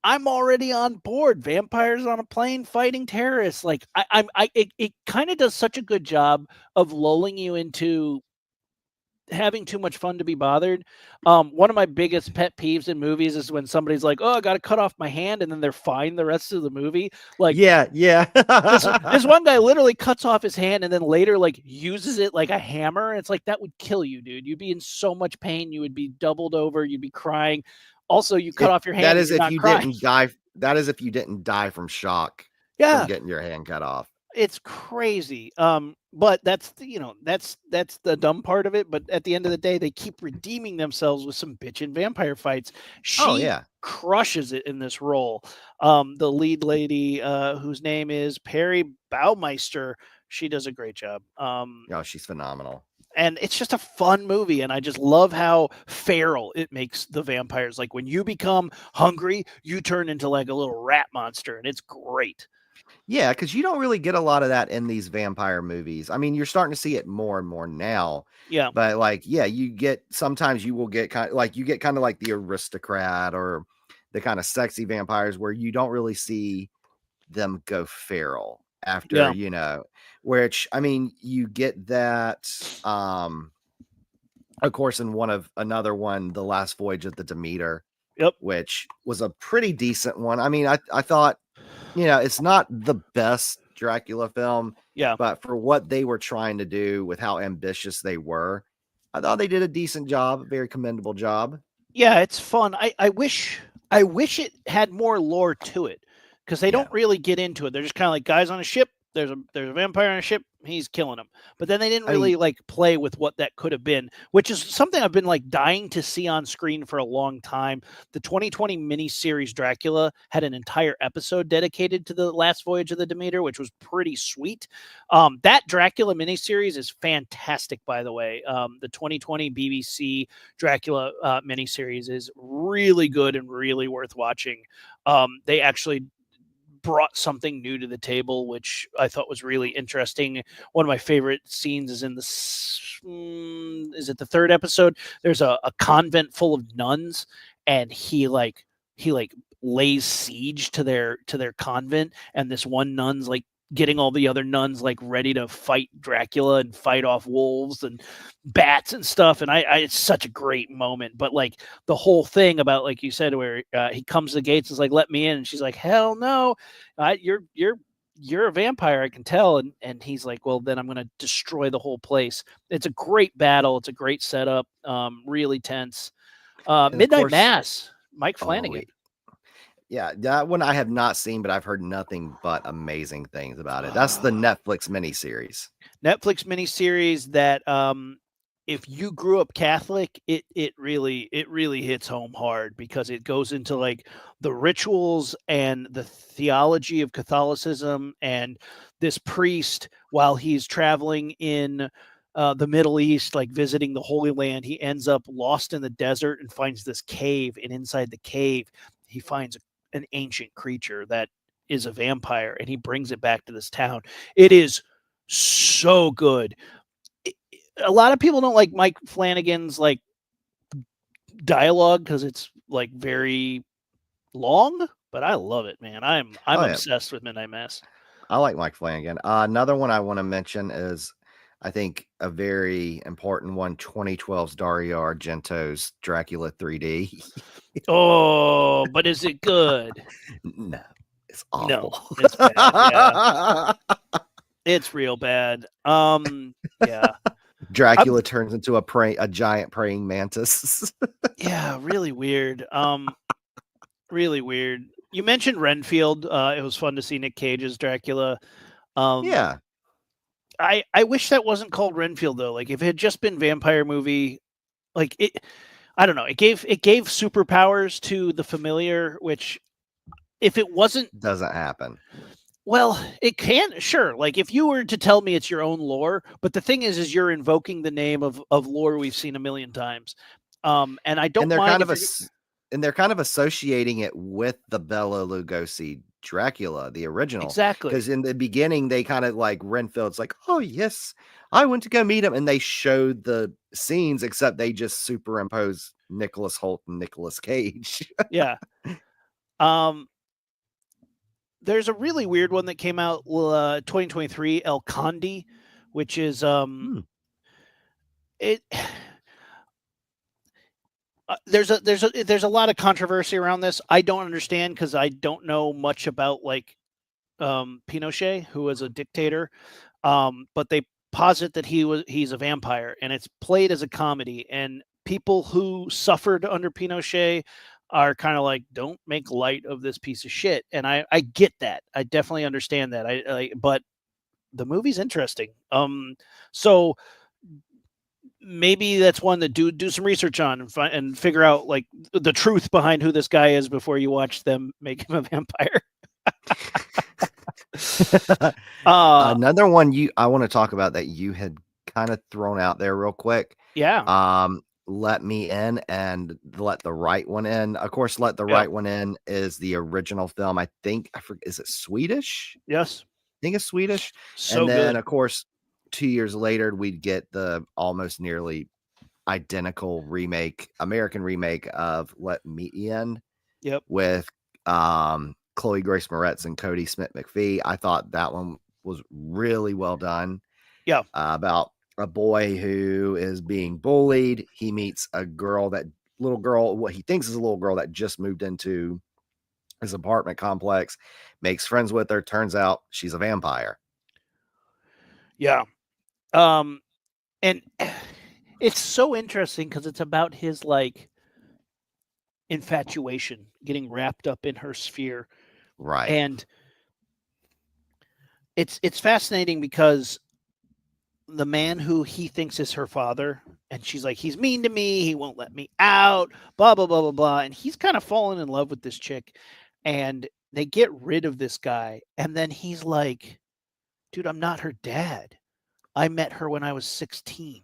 S1: I'm already on board. Vampires on a plane fighting terrorists. Like it kind of does such a good job of lulling you into having too much fun to be bothered. One of my biggest pet peeves in movies is when somebody's like, "Oh, I got to cut off my hand," and then they're fine the rest of the movie. Like
S2: Yeah, yeah.
S1: this one guy literally cuts off his hand and then later like uses it like a hammer. It's like that would kill you, dude. You'd be in so much pain. You would be doubled over. You'd be crying. Also, you cut
S2: If
S1: off your
S2: that
S1: hand and
S2: is
S1: you're
S2: if
S1: not
S2: you
S1: crying.
S2: didn't die. That is if you didn't die from shock from
S1: Yeah,
S2: getting your hand cut off.
S1: it's crazy. But that's that's the dumb part of it. But at the end of the day, they keep redeeming themselves with some bitchin' vampire fights.
S2: Oh
S1: She
S2: yeah.
S1: crushes it in this role. The lead lady, whose name is Perry Baumeister, she does a great job.
S2: Oh, she's phenomenal.
S1: And it's just a fun movie, and I just love how feral it makes the vampires. Like when you become hungry, you turn into like a little rat monster, and it's great.
S2: Yeah, because you don't really get a lot of that in these vampire movies. I mean, you're starting to see it more and more now.
S1: Yeah,
S2: But like, yeah, you get sometimes you will get kind of like you get kind of like the aristocrat or the kind of sexy vampires where you don't really see them go feral after,
S1: yeah,
S2: you know, which I mean, you get that of course in another one, The Last Voyage of the Demeter,
S1: yep,
S2: which was a pretty decent one. I mean, I thought, you know, it's not the best Dracula film,
S1: yeah.
S2: but for what they were trying to do with how ambitious they were, I thought they did a decent job, a very commendable job.
S1: Yeah, it's fun. I wish it had more lore to it because they
S2: Yeah.
S1: don't really get into it. They're just kind of like guys on a ship. There's a vampire on a ship. He's killing them. But then they didn't
S2: I mean,
S1: really like play with what that could have been, which is something I've been like dying to see on screen for a long time. The 2020 miniseries Dracula had an entire episode dedicated to the last voyage of the Demeter, which was pretty sweet. That Dracula miniseries is fantastic, by the way. The 2020 BBC Dracula miniseries is really good and really worth watching. They actually brought something new to the table, which I thought was really interesting. One of my favorite scenes is in is it the third episode? There's a convent full of nuns, and he lays siege to their convent, and this one nun's like getting all the other nuns like ready to fight Dracula and fight off wolves and bats and stuff. And I it's such a great moment. But like the whole thing about like you said, where he comes to the gates and is like, "Let me in," and she's like, "Hell no, you're a vampire, I can tell." And he's like, "Well, then I'm going to destroy the whole place." It's a great battle. It's a great setup. Really tense.
S2: and of
S1: Midnight
S2: course,
S1: Mass, Mike
S2: oh
S1: Flanagan.
S2: yeah, that one I have not seen, but I've heard nothing but amazing things about it. That's the Netflix miniseries.
S1: Netflix miniseries that if you grew up Catholic, it really hits home hard because it goes into like the rituals and the theology of Catholicism, and this priest while he's traveling in the Middle East, like visiting the Holy Land, he ends up lost in the desert and finds this cave, and inside the cave he finds an ancient creature that is a vampire, and he brings it back to this town. It is so good. A lot of people don't like Mike Flanagan's like dialogue because it's like very long, but I love it, man. I'm
S2: Oh yeah,
S1: obsessed with Midnight Mass.
S2: I like Mike Flanagan. Another one I want to mention is, I think, a very important one, 2012's Dario Argento's Dracula 3D.
S1: Oh, but is it good?
S2: No, it's
S1: No,
S2: awful.
S1: it's bad. Yeah, it's real bad. Yeah, I'm
S2: Dracula turns into a giant praying mantis.
S1: yeah, really weird. Really weird. You mentioned Renfield. It was fun to see Nick Cage's Dracula. Um,
S2: Yeah,
S1: I wish that wasn't called Renfield though. Like if it had just been vampire movie, like it, I don't know. It gave superpowers to the familiar, which if it wasn't,
S2: doesn't happen.
S1: well, it can sure. Like if you were to tell me it's your own lore, but the thing is you're invoking the name of lore we've seen a million times. And I
S2: And
S1: don't
S2: they're
S1: mind
S2: kind
S1: if
S2: of a
S1: you're
S2: and they're kind of associating it with the Bela Lugosi Dracula, the original.
S1: exactly.
S2: Because in the beginning, they kind of like Renfield's like, oh yes, I went to go meet him, and they showed the scenes, except they just superimpose Nicholas Holt and Nicolas Cage.
S1: Yeah. Um, there's a really weird one that came out 2023, El Condi, which is
S2: Hmm.
S1: it. there's a lot of controversy around this. I don't understand because I don't know much about like Pinochet, who was a dictator. But they posit that he's a vampire, and it's played as a comedy. And people who suffered under Pinochet are kind of like, don't make light of this piece of shit. And I get that. I definitely understand that. But the movie's interesting. So maybe that's one that do some research on and figure out like the truth behind who this guy is before you watch them make him a vampire.
S2: Another one I want to talk about that you had kind of thrown out there real quick.
S1: Yeah.
S2: Let Me In and Let the Right One In. Of course, Let the
S1: Yeah.
S2: Right One In is the original film. I think I forget, is it Swedish?
S1: Yes.
S2: I think it's Swedish.
S1: So
S2: And then
S1: good.
S2: of course, 2 years later we'd get the almost nearly identical American remake of Let Me In
S1: Yep.
S2: with Chloe Grace Moretz and Cody Smith McPhee. I thought that one was really well done.
S1: Yeah.
S2: About a boy who is being bullied. He meets a little girl, what he thinks is a little girl that just moved into his apartment complex, makes friends with her. Turns out she's a vampire.
S1: Yeah. And it's so interesting because it's about his like infatuation getting wrapped up in her sphere.
S2: Right.
S1: And it's fascinating because the man who he thinks is her father, and she's like, he's mean to me, he won't let me out, blah blah blah blah blah. And he's kind of fallen in love with this chick, and they get rid of this guy, and then he's like, dude, I'm not her dad. I met her when I was 16.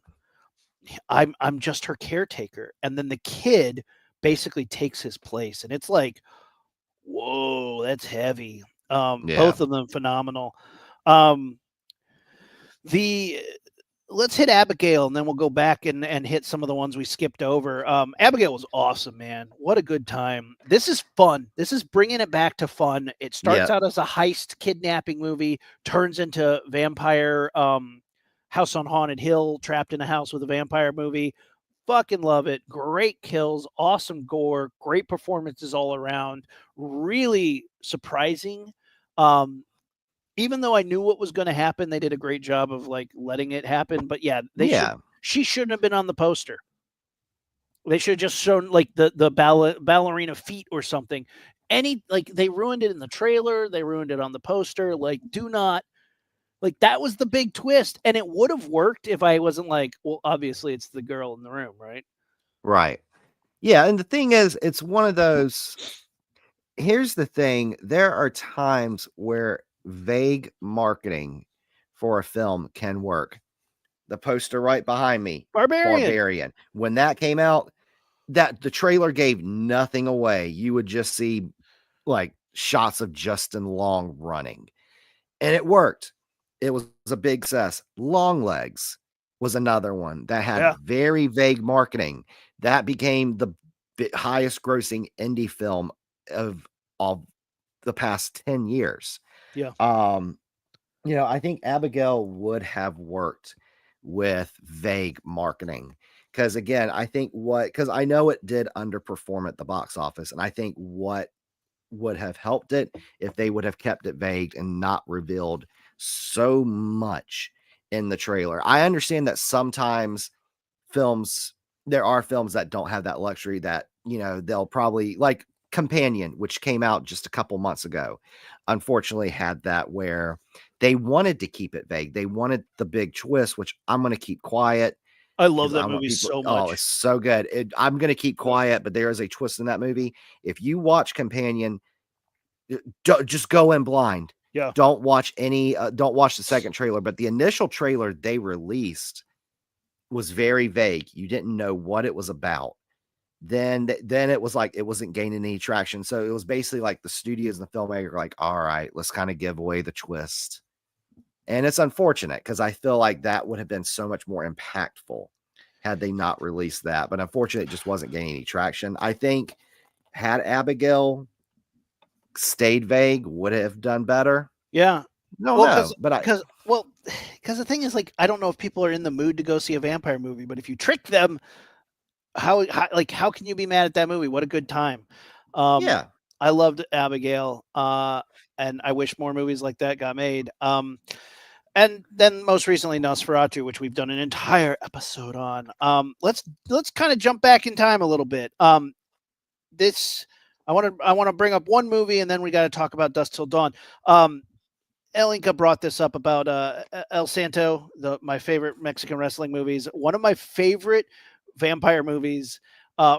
S1: I'm just her caretaker. And then the kid basically takes his place. And it's like, whoa, that's heavy.
S2: Yeah.
S1: Both of them phenomenal. Um, the let's hit Abigail and then we'll go back and hit some of the ones we skipped over. Abigail was awesome, man. What a good time. This is fun. This is bringing it back to fun. It starts
S2: Yeah.
S1: out as a heist kidnapping movie, turns into vampire House on Haunted Hill, trapped in a house with a vampire movie. Fucking love it. Great kills, awesome gore, great performances all around. Really surprising. Um, Even though I knew what was going to happen, they did a great job of like letting it happen. But yeah,
S2: Yeah.
S1: she shouldn't have been on the poster. They should have just shown like the ballerina feet or something. Like they ruined it in the trailer, they ruined it on the poster. Like, do not, like, that was the big twist, and it would have worked if I wasn't like, well, obviously it's the girl in the room, right?
S2: Right. Yeah. And the thing is, it's one of those. Here's the thing, there are times where vague marketing for a film can work. The poster right behind me,
S1: Barbarian.
S2: Barbarian. When that came out, that the trailer gave nothing away. You would just see like shots of Justin Long running, and it worked. It was a big success. Long Legs was another one that had
S1: Yeah.
S2: very vague marketing. That became the highest grossing indie film of all the past 10 years.
S1: Yeah.
S2: I think Abigail would have worked with vague marketing. Because again, I think because I know it did underperform at the box office, and I think what would have helped it if they would have kept it vague and not revealed so much in the trailer. I understand that sometimes there are films that don't have that luxury, that, they'll probably like Companion, which came out just a couple months ago, unfortunately had that where they wanted to keep it vague. They wanted the big twist, which I'm going to keep quiet
S1: I love
S2: because I
S1: that
S2: want
S1: movie
S2: people.
S1: so
S2: Oh,
S1: much.
S2: it's so good. I'm going to keep quiet, but there is a twist in that movie. If you watch Companion, just go in blind.
S1: Yeah.
S2: Don't watch don't watch the second trailer, but the initial trailer they released was very vague. You didn't know what it was about. Then it was like it wasn't gaining any traction. So it was basically like the studios and the filmmaker like, all right, let's kind of give away the twist. And it's unfortunate because I feel like that would have been so much more impactful had they not released that. But unfortunately, it just wasn't gaining any traction. I think had Abigail stayed vague, would have done better.
S1: Yeah.
S2: No,
S1: Well,
S2: no, but
S1: because the thing is, like, I don't know if people are in the mood to go see a vampire movie, but if you trick them, how can you be mad at that movie? What a good time. Um,
S2: Yeah.
S1: I loved Abigail, and I wish more movies like that got made. And then most recently Nosferatu, which we've done an entire episode on. Let's kind of jump back in time a little bit. This I want to bring up one movie, and then we got to talk about Dust Till Dawn. Elinka brought this up about El Santo, my favorite Mexican wrestling movies. One of my favorite vampire movies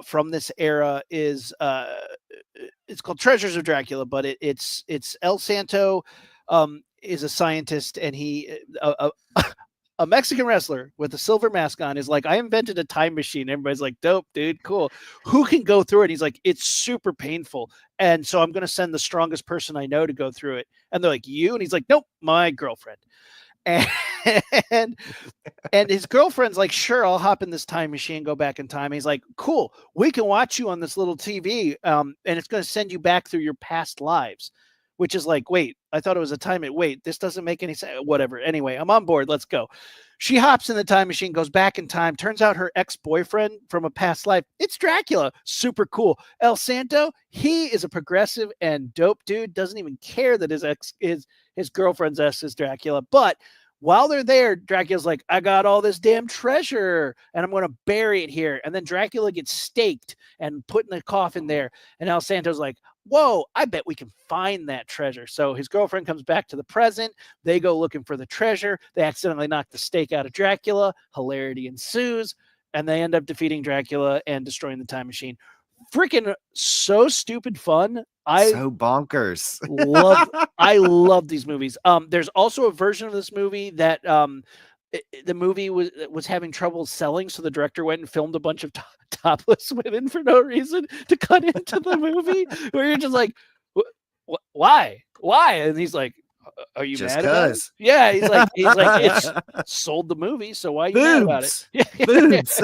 S1: from this era is it's called Treasures of Dracula, but it's El Santo is a scientist, and a Mexican wrestler with a silver mask on is like, I invented a time machine. Everybody's like, dope, dude, cool. Who can go through it? He's like, it's super painful. And so I'm going to send the strongest person I know to go through it. And they're like, you? And he's like, nope, my girlfriend. And and his girlfriend's like, sure, I'll hop in this time machine, go back in time. And he's like, cool, we can watch you on this little TV, and it's going to send you back through your past lives, which is like, wait, I thought it was a time. Wait, this doesn't make any sense. Whatever. Anyway, I'm on board. Let's go. She hops in the time machine, goes back in time. Turns out her ex-boyfriend from a past life, it's Dracula. Super cool. El Santo, he is a progressive and dope dude. Doesn't even care that his girlfriend's ex is Dracula. But while they're there, Dracula's like, I got all this damn treasure and I'm going to bury it here. And then Dracula gets staked and put in a coffin there. And El Santo's like, whoa, I bet we can find that treasure. So his girlfriend comes back to the present. They go looking for the treasure. They accidentally knock the stake out of Dracula. Hilarity ensues. And they end up defeating Dracula and destroying the time machine. Freaking so stupid fun.
S2: So bonkers.
S1: I love these movies. There's also a version of this movie that the movie was having trouble selling, so the director went and filmed a bunch of topless women for no reason to cut into the movie. Where you're just like, why? And he's like, are you
S2: Just
S1: mad about it? Yeah, he's like, it's sold the movie, so why are you mad about it?
S2: Boobs.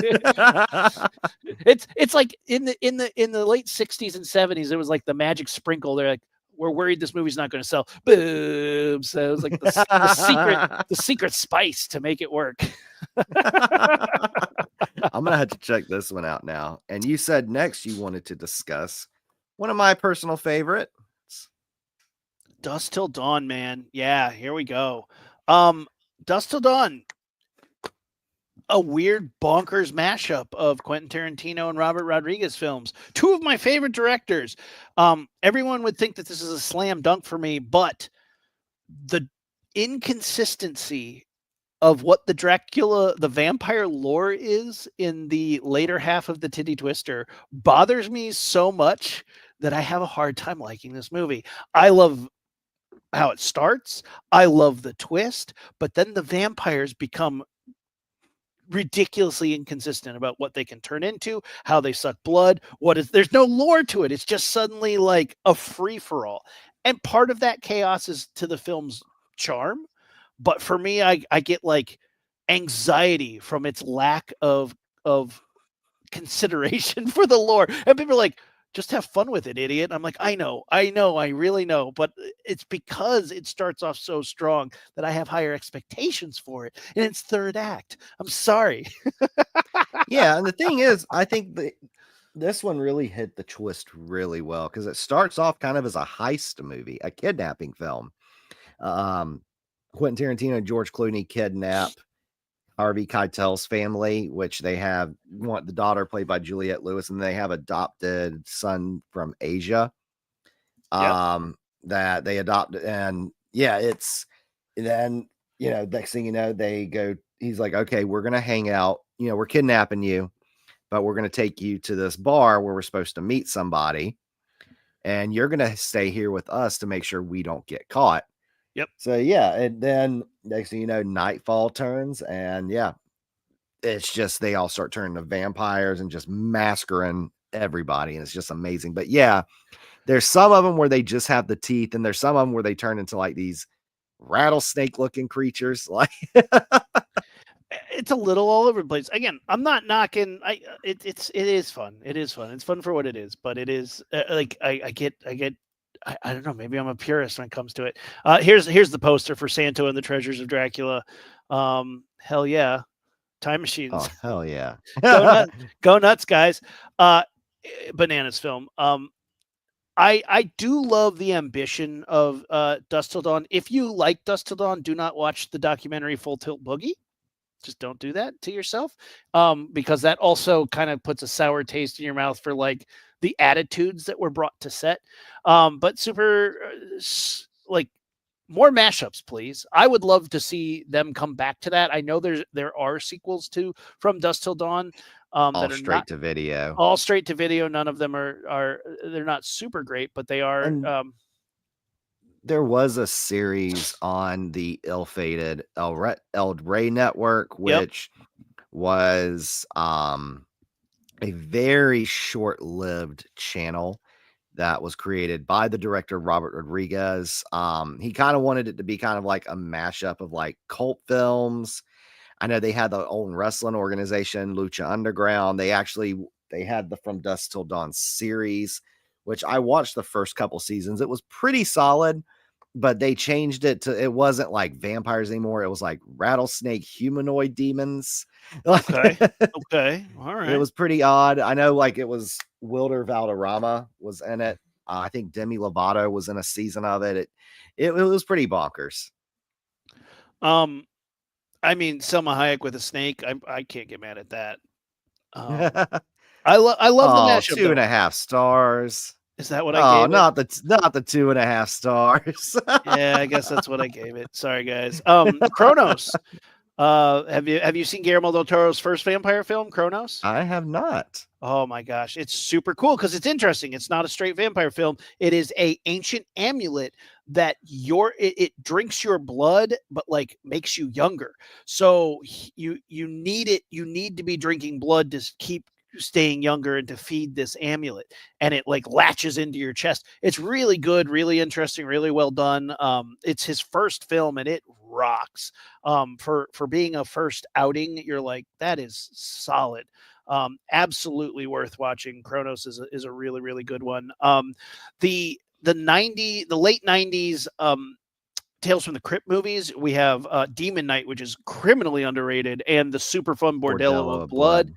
S1: It's like in the late 60s and 70s, it was like the magic sprinkle. They're like, we're worried this movie's not going to sell. Boobs. So it was like the secret spice to make it work.
S2: I'm gonna have to check this one out now. And you said next you wanted to discuss one of my personal favorites.
S1: Dust Till Dawn, man. Yeah, here we go. Dust Till Dawn. A weird bonkers mashup of Quentin Tarantino and Robert Rodriguez films. Two of my favorite directors. Everyone would think that this is a slam dunk for me, but the inconsistency of what the vampire lore is in the later half of the Titty Twister bothers me so much that I have a hard time liking this movie. I love how it starts. I love the twist, but then the vampires become ridiculously inconsistent about what they can turn into, how they suck blood, there's no lore to it. It's just suddenly like a free for all. And part of that chaos is to the film's charm. But for me, I get like anxiety from its lack of consideration for the lore. And people are like, just have fun with it, idiot. I'm like, I know, I really know, but it's because it starts off so strong that I have higher expectations for it. And it's third act. I'm sorry.
S2: Yeah, and the thing is, I think this one really hit the twist really well because it starts off kind of as a heist movie, a kidnapping film. Quentin Tarantino and George Clooney kidnap Harvey Keitel's family, which they want the daughter played by Juliette Lewis, and they have adopted son from Asia. That they adopted, and it's then next thing you know, they go. He's like, okay, we're gonna hang out. We're kidnapping you, but we're gonna take you to this bar where we're supposed to meet somebody, and you're gonna stay here with us to make sure we don't get caught.
S1: Yep.
S2: So and then next thing you know, nightfall turns, and it's just they all start turning to vampires and just massacring everybody, and it's just amazing. But there's some of them where they just have the teeth, and there's some of them where they turn into like these rattlesnake-looking creatures. Like
S1: it's a little all over the place. Again, I'm not knocking. It is fun. It is fun. It's fun for what it is, but it is like I get. I don't know. Maybe I'm a purist when it comes to it. Here's the poster for Santo and the Treasures of Dracula. Hell yeah. Time machines.
S2: Oh, hell yeah.
S1: Go nuts, go nuts, guys. Uh, Bananas film. I do love the ambition of Dust Till Dawn. If you like Dust Till Dawn, do not watch the documentary Full Tilt Boogie. Just don't do that to yourself, because that also kind of puts a sour taste in your mouth for like the attitudes that were brought to set. But super like more mashups, please. I would love to see them come back to that. I know there are sequels to From Dust Till Dawn
S2: All
S1: that are not
S2: straight to video.
S1: all straight to video. None of them are they're not super great, but they are.
S2: And there was a series on the ill-fated El Rey network,
S1: Yep.
S2: which was a very short-lived channel that was created by the director Robert Rodriguez. He kind of wanted it to be kind of like a mashup of like cult films. I know they had the old wrestling organization, Lucha Underground. They had the From Dusk Till Dawn series, which I watched the first couple seasons. It was pretty solid, but they changed it to it wasn't like vampires anymore. It was like rattlesnake humanoid demons.
S1: Okay. Okay. All
S2: It
S1: right.
S2: was pretty odd. I know, like it was Wilder Valderrama was in it. I think Demi Lovato was in a season of it. It was pretty bonkers.
S1: Um, I mean, Selma Hayek with a snake. I can't get mad at that. Um, I love the
S2: Oh,
S1: mashup
S2: two and
S1: though.
S2: a half stars.
S1: Is that what I
S2: Oh,
S1: gave it?
S2: not the 2.5 stars.
S1: Yeah, I guess that's what I gave it. Sorry, guys. Kronos. Have you seen Guillermo del Toro's first vampire film, Kronos?
S2: I have not.
S1: Oh my gosh, it's super cool because it's interesting. It's not a straight vampire film. It is a ancient amulet that it drinks your blood, but like makes you younger. So you need it. You need to be drinking blood to keep staying younger and to feed this amulet. And it like latches into your chest. It's really good, really interesting, really well done. It's his first film and it rocks. For being a first outing, you're like that is solid. Absolutely worth watching. Kronos is a really really good one. The late 90s Tales from the Crypt movies. We have Demon Knight, which is criminally underrated, and the super fun Bordello
S2: Bordello
S1: of
S2: of
S1: Blood.
S2: Blood.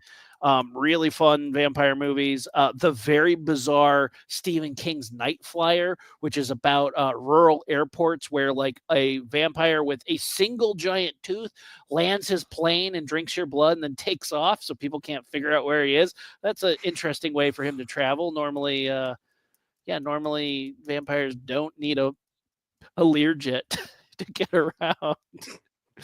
S1: Really fun vampire movies. The very bizarre Stephen King's Night Flyer, which is about rural airports where like a vampire with a single giant tooth lands his plane and drinks your blood and then takes off so people can't figure out where he is. That's an interesting way for him to travel. Normally vampires don't need a Learjet to get around.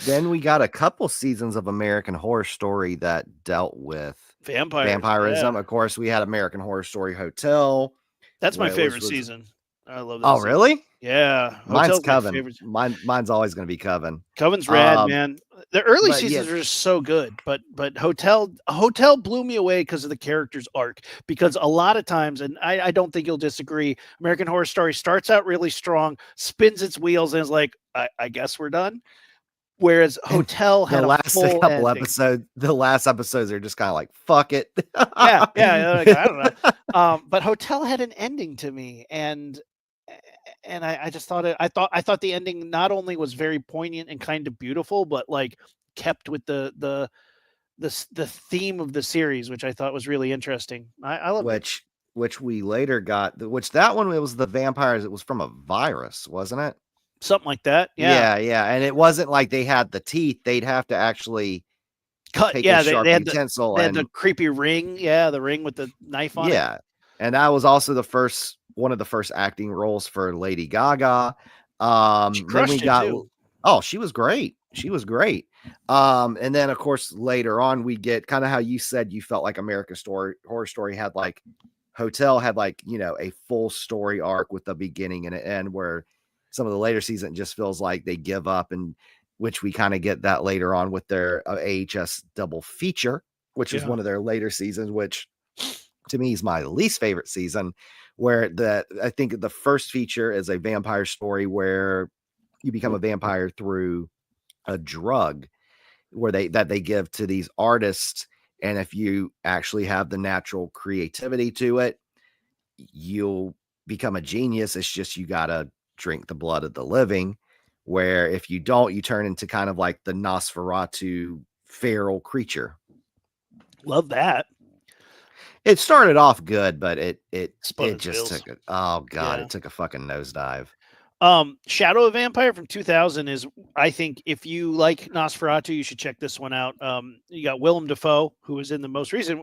S2: Then we got a couple seasons of American Horror Story that dealt with
S1: Vampires.
S2: vampirism.
S1: Yeah.
S2: Of course, we had American Horror Story Hotel.
S1: That's my
S2: Which
S1: favorite
S2: was
S1: season. I love that
S2: Oh,
S1: season.
S2: really?
S1: Yeah.
S2: Mine's
S1: Hotel's my
S2: Coven.
S1: favorite.
S2: Mine's always going to be Coven.
S1: Coven's rad, man. The early
S2: But yeah,
S1: seasons were just so good, but Hotel blew me away because of the character's arc. Because a lot of times, and I don't think you'll disagree, American Horror Story starts out really strong, spins its wheels, and is like, I guess we're done. Whereas Hotel
S2: the
S1: had a
S2: last
S1: full
S2: couple
S1: ending.
S2: the last episodes are just kind of like, fuck it.
S1: Yeah, like, I don't know. But Hotel had an ending to me, and I just thought I thought the ending not only was very poignant and kind of beautiful, but like kept with the theme of the series, which I thought was really interesting. I loved it.
S2: which we later got, which that one, it was the vampires. It was from a virus, wasn't it?
S1: Something like that. Yeah.
S2: Yeah. And it wasn't like they had the teeth. They'd have to actually
S1: Cut.
S2: take
S1: Yeah,
S2: a sharp utensil
S1: they had the
S2: and
S1: creepy ring. Yeah, the ring with the knife on it.
S2: yeah. And that was also one of the first acting roles for Lady Gaga.
S1: She
S2: Then we
S1: crushed it
S2: got,
S1: too.
S2: oh, she was great. She was great. And then of course later on we get kind of how you said you felt like Horror Story had like Hotel had like, a full story arc with a beginning and an end, where some of the later season just feels like they give up, and which we kind of get that later on with their AHS double feature, which is one of their later seasons, which to me is my least favorite season, where I think the first feature is a vampire story where you become a vampire through a drug where they give to these artists. And if you actually have the natural creativity to it, you'll become a genius. It's just, you got to drink the blood of the living, where if you don't, you turn into kind of like the Nosferatu feral creature.
S1: Love that.
S2: It started off good, but it
S1: Spun its
S2: just
S1: wheels.
S2: took it. Oh god,
S1: Yeah.
S2: it took a fucking nosedive.
S1: Shadow of Vampire from 2000 is, I think, if you like Nosferatu, you should check this one out. You got Willem Dafoe, who was in the most recent,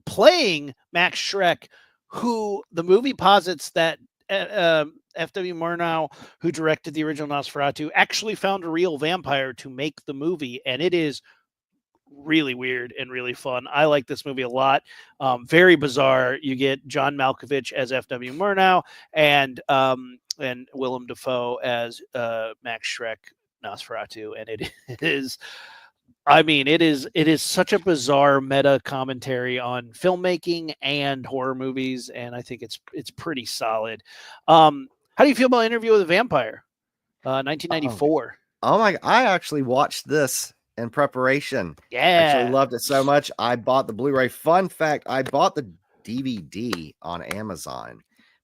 S1: playing Max Schreck, who the movie posits that F.W. Murnau, who directed the original Nosferatu, actually found a real vampire to make the movie, and it is really weird and really fun. I like this movie a lot. Very bizarre. You get John Malkovich as F.W. Murnau and Willem Dafoe as Max Schreck Nosferatu, and it is. I mean, it is such a bizarre meta commentary on filmmaking and horror movies, and I think it's pretty solid. How do you feel about Interview with a Vampire,
S2: Oh,
S1: 1994?
S2: oh my! I actually watched this in preparation. Actually
S1: Yeah,
S2: loved it so much. I bought the Blu-ray. Fun fact: I bought the DVD on Amazon,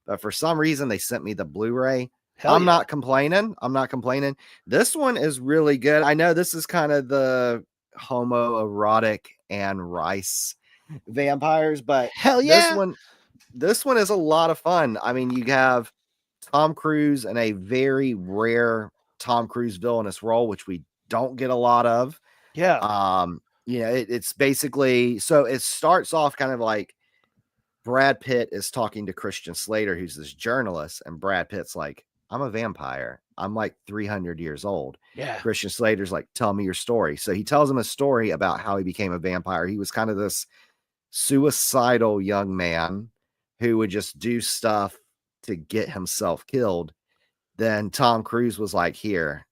S2: but for some reason they sent me the Blu-ray.
S1: hell
S2: I'm
S1: yeah,
S2: not complaining. I'm not complaining. This one is really good. I know this is kind of the homoerotic and rice vampires, but
S1: hell
S2: this
S1: yeah,
S2: one this one is a lot of fun. I mean, you have Tom Cruise in a very rare Tom Cruise villainous role, which we don't get a lot of.
S1: yeah,
S2: It's basically, so it starts off kind of like Brad Pitt is talking to Christian Slater, who's this journalist, and Brad Pitt's like, I'm a vampire. I'm like 300 years old.
S1: yeah.
S2: Christian Slater's like, tell me your story. So he tells him a story about how he became a vampire. He was kind of this suicidal young man who would just do stuff to get himself killed. Then Tom Cruise was like, here,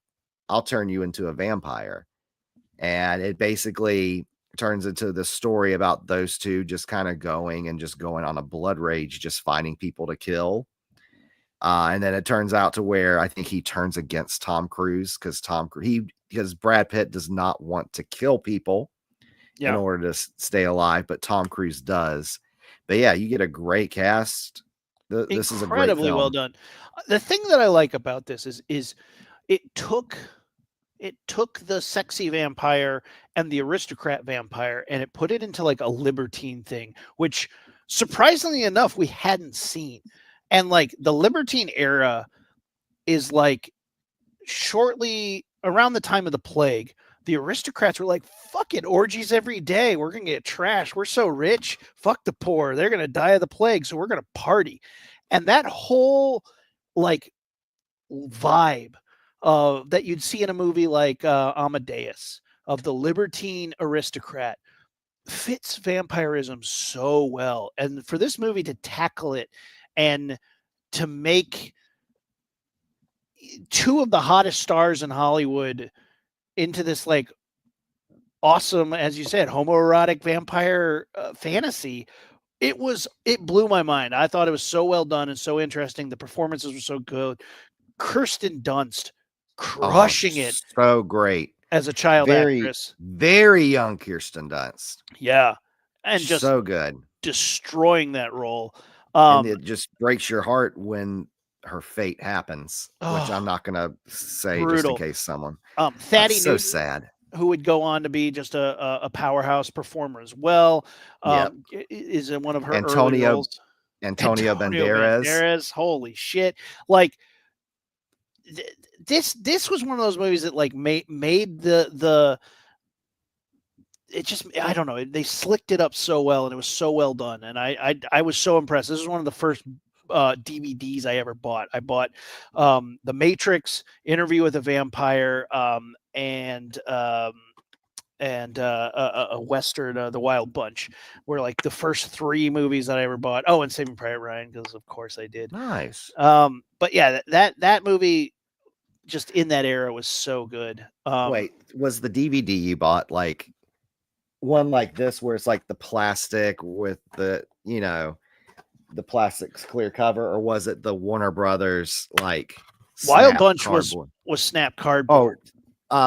S2: I'll turn you into a vampire. And it basically turns into the story about those two just kind of going on a blood rage, just finding people to kill. And then it turns out to where I think he turns against Tom Cruise because Brad Pitt does not want to kill people in
S1: Yeah,
S2: order to stay alive, but Tom Cruise does. But yeah, you get a great cast. This is a great
S1: incredibly well
S2: film.
S1: done. The thing that I like about this is it took the sexy vampire and the aristocrat vampire and it put it into like a libertine thing, which surprisingly enough we hadn't seen. And like the libertine era is like shortly around the time of the plague. The aristocrats were like, fuck it, orgies every day. We're going to get trashed. We're so rich. Fuck the poor. They're going to die of the plague. So we're going to party. And that whole like vibe that you'd see in a movie like Amadeus of the libertine aristocrat fits vampirism so well. And for this movie to tackle it and to make two of the hottest stars in Hollywood into this like awesome, as you said, homoerotic vampire fantasy. It blew my mind. I thought it was so well done and so interesting. The performances were so good. Kirsten Dunst
S2: Oh,
S1: crushing it
S2: so great.
S1: as a child
S2: Very,
S1: actress.
S2: very young Kirsten Dunst.
S1: Yeah. And just
S2: So good.
S1: destroying that role.
S2: And it just breaks your heart when her fate happens, which I'm
S1: Oh,
S2: not going to say just in
S1: brutal.
S2: case someone. That's
S1: Thaddy
S2: so
S1: Newton,
S2: sad.
S1: who would go on to be just a powerhouse performer as well,
S2: Yep.
S1: is in one of her early
S2: Antonio
S1: roles.
S2: Antonio
S1: Antonio
S2: Banderas.
S1: Banderas, holy shit! Like this was one of those movies that like made the it just, I don't know, they slicked it up so well and it was so well done, and I was so impressed. This is one of the first DVDs I ever bought. I bought The Matrix, Interview with a Vampire, and a Western, The Wild Bunch, were like the first three movies that I ever bought. Oh, and Saving Private Ryan, because of course I did.
S2: Nice.
S1: But yeah, that movie just in that era was so good.
S2: Wait, was the DVD you bought like one like this where it's like the plastic with the plastic's clear cover, or was it the Warner Brothers like
S1: Wild
S2: snap
S1: Bunch
S2: cardboard?
S1: was snap
S2: Oh,
S1: cardboard.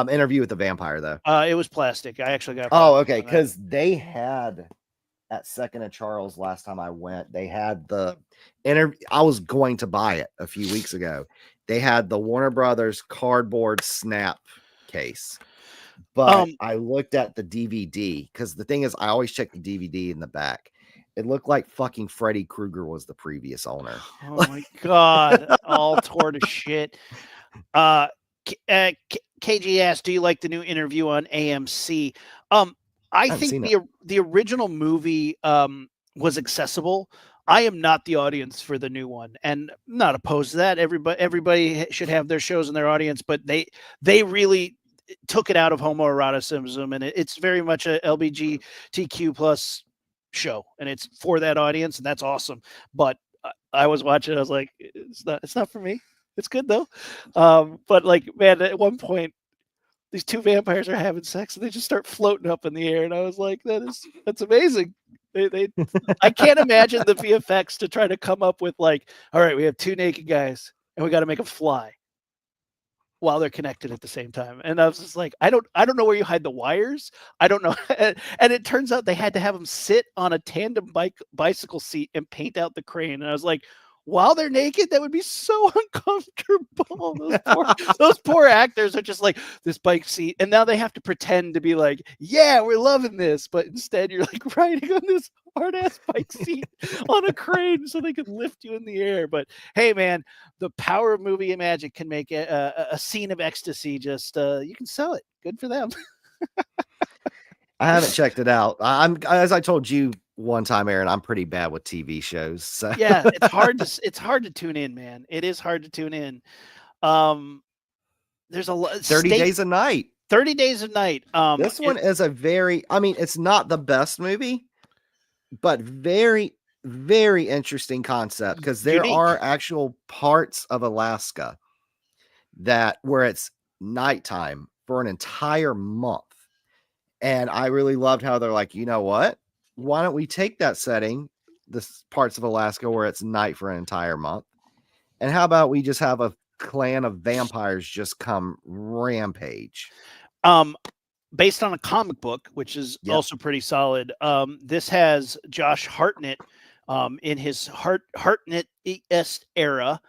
S2: Interview with the Vampire though.
S1: It was plastic. I actually got
S2: Oh,
S1: plastic
S2: okay,
S1: on that.
S2: because they had at Second and Charles last time I went, they had the interview. I was going to buy it a few weeks ago. They had the Warner Brothers cardboard snap case. But I looked at the DVD because the thing is, I always check the DVD in the back. It looked like fucking Freddy Krueger was the previous owner.
S1: Oh my god, all tore to shit. KG asked, "Do you like the new interview on AMC?" I
S2: haven't
S1: think
S2: seen it.
S1: the original movie was accessible. I am not the audience for the new one, and I'm not opposed to that. Everybody should have their shows in their audience, but they really took it out of homoeroticism, and it's very much a LGBTQ plus show, and it's for that audience, and that's awesome. But I was watching, I was like, it's not for me. It's good though. But like, man, at one point, these two vampires are having sex and they just start floating up in the air, and I was like, that's amazing. I can't imagine the VFX to try to come up with like, all right, we have two naked guys and we got to make them fly while they're connected at the same time. And I was just like, I don't know where you hide the wires. I don't know. And it turns out they had to have them sit on a tandem bicycle seat and paint out the crane. And I was like, while they're naked, that would be so uncomfortable. Those poor actors are just like, this bike seat, and now they have to pretend to be like, yeah, we're loving this, but instead you're like riding on this hard ass bike seat on a crane so they can lift you in the air. But hey, man, the power of movie magic can make a scene of ecstasy. Just you can sell it. Good for them.
S2: I haven't checked it out. I'm, as I told you one time, Aaron, I'm pretty bad with TV shows. So.
S1: Yeah, it's hard to tune in, man. It is hard to tune in. There's a
S2: 30 Days a Night.
S1: 30 Days a Night.
S2: This one is a very, I mean, it's not the best movie, but very, very interesting concept because there are actual parts of Alaska where it's nighttime for an entire month. And I really loved how they're like, you know what? Why don't we take that setting, the parts of Alaska where it's night for an entire month, and how about we just have a clan of vampires just come rampage?
S1: Based on a comic book, which is also pretty solid. This has Josh Hartnett in his Hartnett-esque era.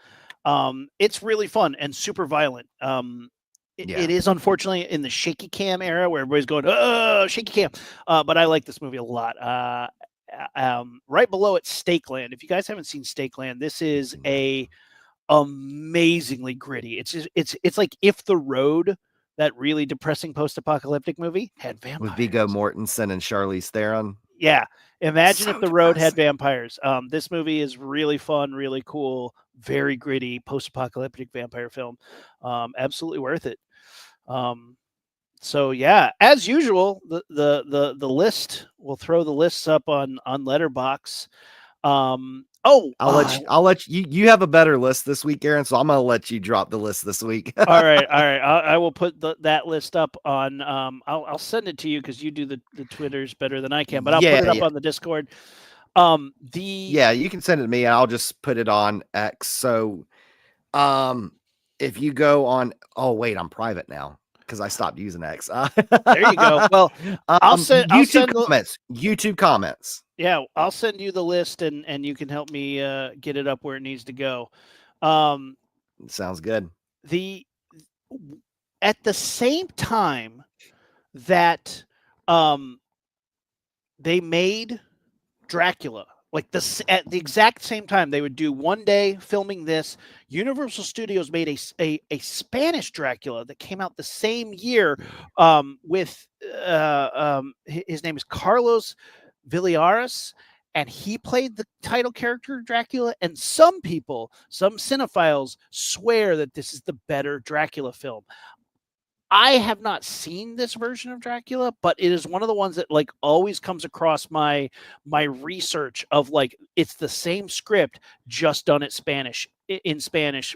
S1: It's really fun and super violent. It is unfortunately in the shaky cam era where everybody's going, oh, shaky cam. But I like this movie a lot. Right below it, Stakeland. If you guys haven't seen Stakeland, this is a amazingly gritty. It's like if The Road, that really depressing post-apocalyptic movie, had vampires.
S2: With Viggo Mortensen and Charlize Theron.
S1: Yeah. Imagine if The Road had vampires. This movie is really fun, really cool, very gritty, post-apocalyptic vampire film. Absolutely worth it. So yeah, as usual, the list, we'll throw the lists up on Letterboxd.
S2: I'll let you have a better list this week, Aaron. So I'm gonna let you drop the list this week.
S1: all right. I will put that list up on. I'll send it to you because you do the Twitters better than I can. But I'll put it up on the Discord.
S2: You can send it to me. And I'll just put it on X. So, if you go on, I'm private now because I stopped using X.
S1: There you go. Well, I'll send
S2: YouTube comments.
S1: Yeah, I'll send you the list and you can help me get it up where it needs to go.
S2: Sounds good.
S1: At the same time that they made Dracula, like at the exact same time they would do one day filming this, Universal Studios made a Spanish Dracula that came out the same year with his name is Carlos Villares, and he played the title character Dracula. And some cinephiles swear that this is the better Dracula film. I have not seen this version of Dracula, but it is one of the ones that like always comes across my research of like, it's the same script, just done in Spanish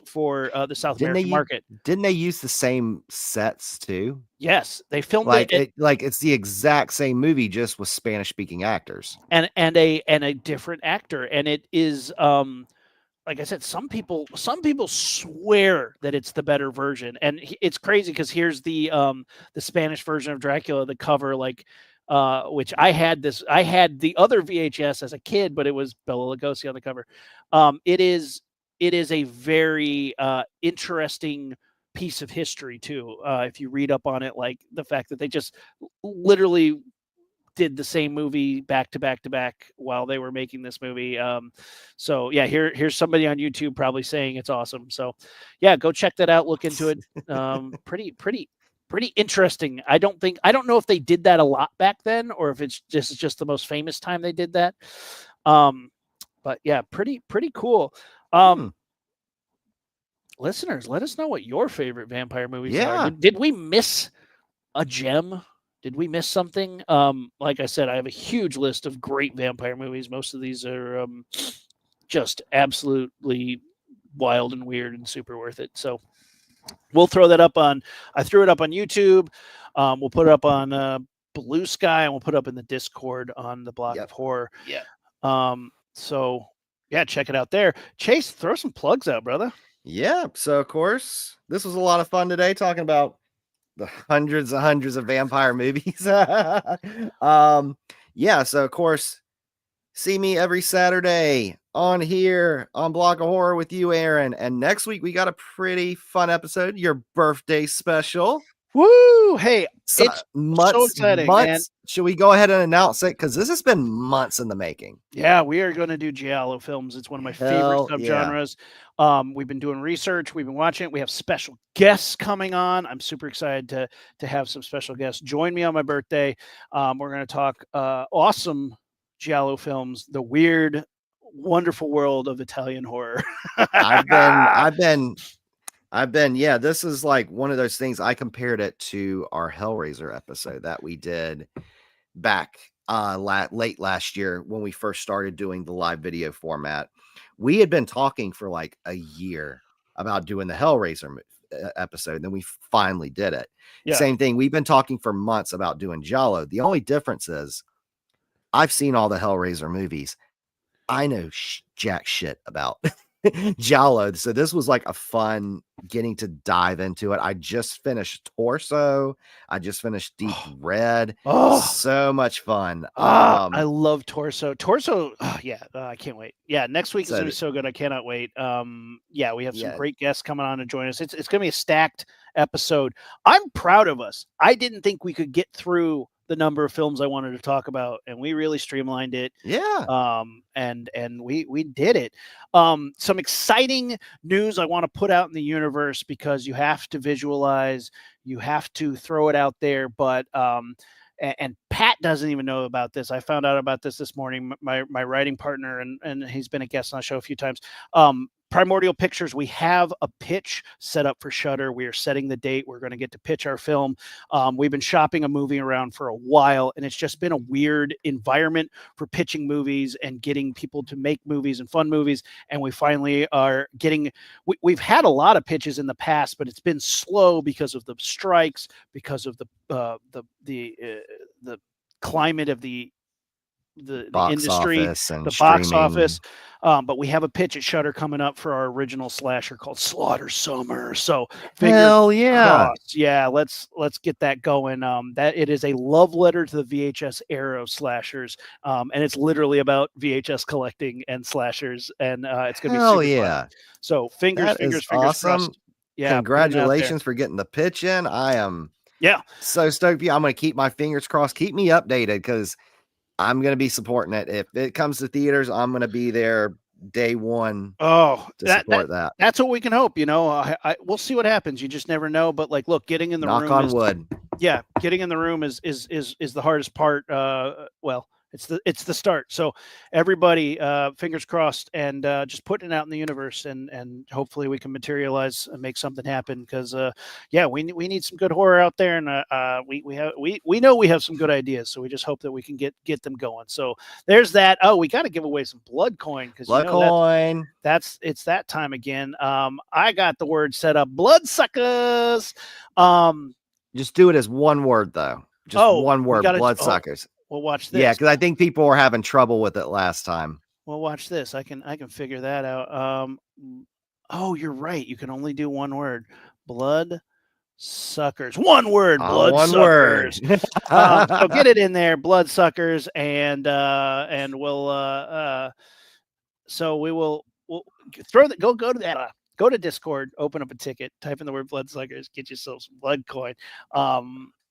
S1: for the South American market.
S2: Didn't they use the same sets too?
S1: Yes, they filmed
S2: it's the exact same movie, just with Spanish speaking actors
S1: and a different actor. And it is, like I said, some people swear that it's the better version, and it's crazy because here's the Spanish version of Dracula, the cover, like, which I had the other VHS as a kid, but it was Bela Lugosi on the cover. It is a very interesting piece of history too. If you read up on it, like the fact that they just literally did the same movie back to back to back while they were making this movie. So yeah, here's somebody on YouTube probably saying it's awesome. So yeah, go check that out. Look into it. Pretty interesting. I don't know if they did that a lot back then, or if it's just the most famous time they did that. But yeah, pretty cool. Listeners, let us know what your favorite vampire movies are. Did we miss a gem? Did we miss something? Like I said, I have a huge list of great vampire movies. Most of these are just absolutely wild and weird and super worth it. So we'll throw that up on. I threw it up on YouTube. We'll put it up on Blue Sky, and we'll put it up in the Discord on the Block of Horror.
S2: Yeah.
S1: So yeah, check it out there. Chase, throw some plugs out, brother.
S2: Yeah. So of course, this was a lot of fun today talking about the hundreds of vampire movies. Yeah. So of course, see me every Saturday on here on Block of Horror with you, Aaron. And next week we got a pretty fun episode, your birthday special.
S1: Woo! Hey, it's
S2: so
S1: exciting, man.
S2: Should we go ahead and announce it? Because this has been months in the making.
S1: Yeah, we are going to do giallo films. It's one of my favorite subgenres. Yeah. We've been doing research. We've been watching it. We have special guests coming on. I'm super excited to have some special guests join me on my birthday. We're going to talk awesome giallo films, the weird, wonderful world of Italian horror.
S2: I've been, this is like one of those things. I compared it to our Hellraiser episode that we did back late last year when we first started doing the live video format. We had been talking for like a year about doing the Hellraiser episode, and then we finally did it. Yeah. Same thing. We've been talking for months about doing giallo. The only difference is I've seen all the Hellraiser movies. I know jack shit about giallo. So this was like a fun getting to dive into it. I just finished Torso. I just finished Deep Red. So much fun.
S1: I love Torso. I can't wait. Yeah, next week is gonna be so good. I cannot wait. We have some great guests coming on to join us. It's gonna be a stacked episode. I'm proud of us. I didn't think we could get through the number of films I wanted to talk about, and we really streamlined it.
S2: Yeah.
S1: And we did it. Some exciting news I want to put out in the universe, because you have to visualize, you have to throw it out there. But and Pat doesn't even know about this. I found out about this morning. My writing partner, and he's been a guest on the show a few times. Primordial Pictures, we have a pitch set up for Shudder. We are setting the date. We're going to get to pitch our film. We've been shopping a movie around for a while, and it's just been a weird environment for pitching movies and getting people to make movies and fun movies. And we finally are getting. We've had a lot of pitches in the past, but it's been slow because of the strikes, because of the climate of the industry, the box office. But we have a pitch at Shudder coming up for our original slasher called Slaughter Summer. So
S2: hell yeah.
S1: Crossed. Yeah, let's get that going. That it is a love letter to the VHS era of slashers. And it's literally about VHS collecting and slashers. And it's gonna be super fun. So fingers
S2: awesome.
S1: crossed. Yeah.
S2: Congratulations for getting the pitch in. I am so stoked. I'm gonna keep my fingers crossed. Keep me updated, because I'm going to be supporting it. If it comes to theaters, I'm going to be there day one. To support that.
S1: That's what we can hope. We'll see what happens. You just never know. But look, getting in the room.
S2: Knock on wood.
S1: Yeah, getting in the room is the hardest part. It's the start. So everybody, fingers crossed, and just putting it out in the universe, and hopefully we can materialize and make something happen. Because we need some good horror out there, and we know we have some good ideas. So we just hope that we can get them going. So there's that. Oh, we got to give away some blood coin, because
S2: coin.
S1: It's that time again. I got the word set up. Bloodsuckers.
S2: Just do it as one word though. Just one word. Bloodsuckers.
S1: Well, watch this.
S2: Yeah, because I think people were having trouble with it last time.
S1: Well, watch this. I can figure that out. You're right. You can only do one word. Blood suckers. One word. Blood suckers. So get it in there. Blood suckers, and we'll. So we'll throw that. Go to that. go to Discord, open up a ticket, type in the word Bloodsuckers, get yourself some blood coin.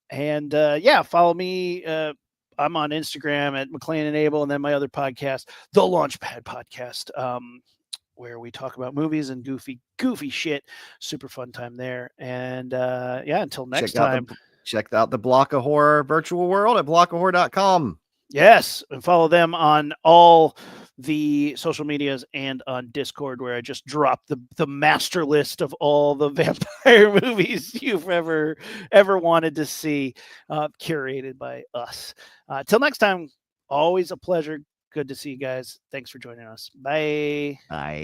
S1: And yeah, follow me. I'm on Instagram at McLean and Abel, and then my other podcast, the Launchpad Podcast, where we talk about movies and goofy shit. Super fun time there. And yeah, until next time.
S2: Check out the Block of Horror virtual world at blockofhorror.com.
S1: Yes, and follow them on all the social medias and on Discord, where I just dropped the master list of all the vampire movies you've ever wanted to see, curated by us. Till next time, always a pleasure. Good to see you guys. Thanks for joining us. Bye.
S2: Bye.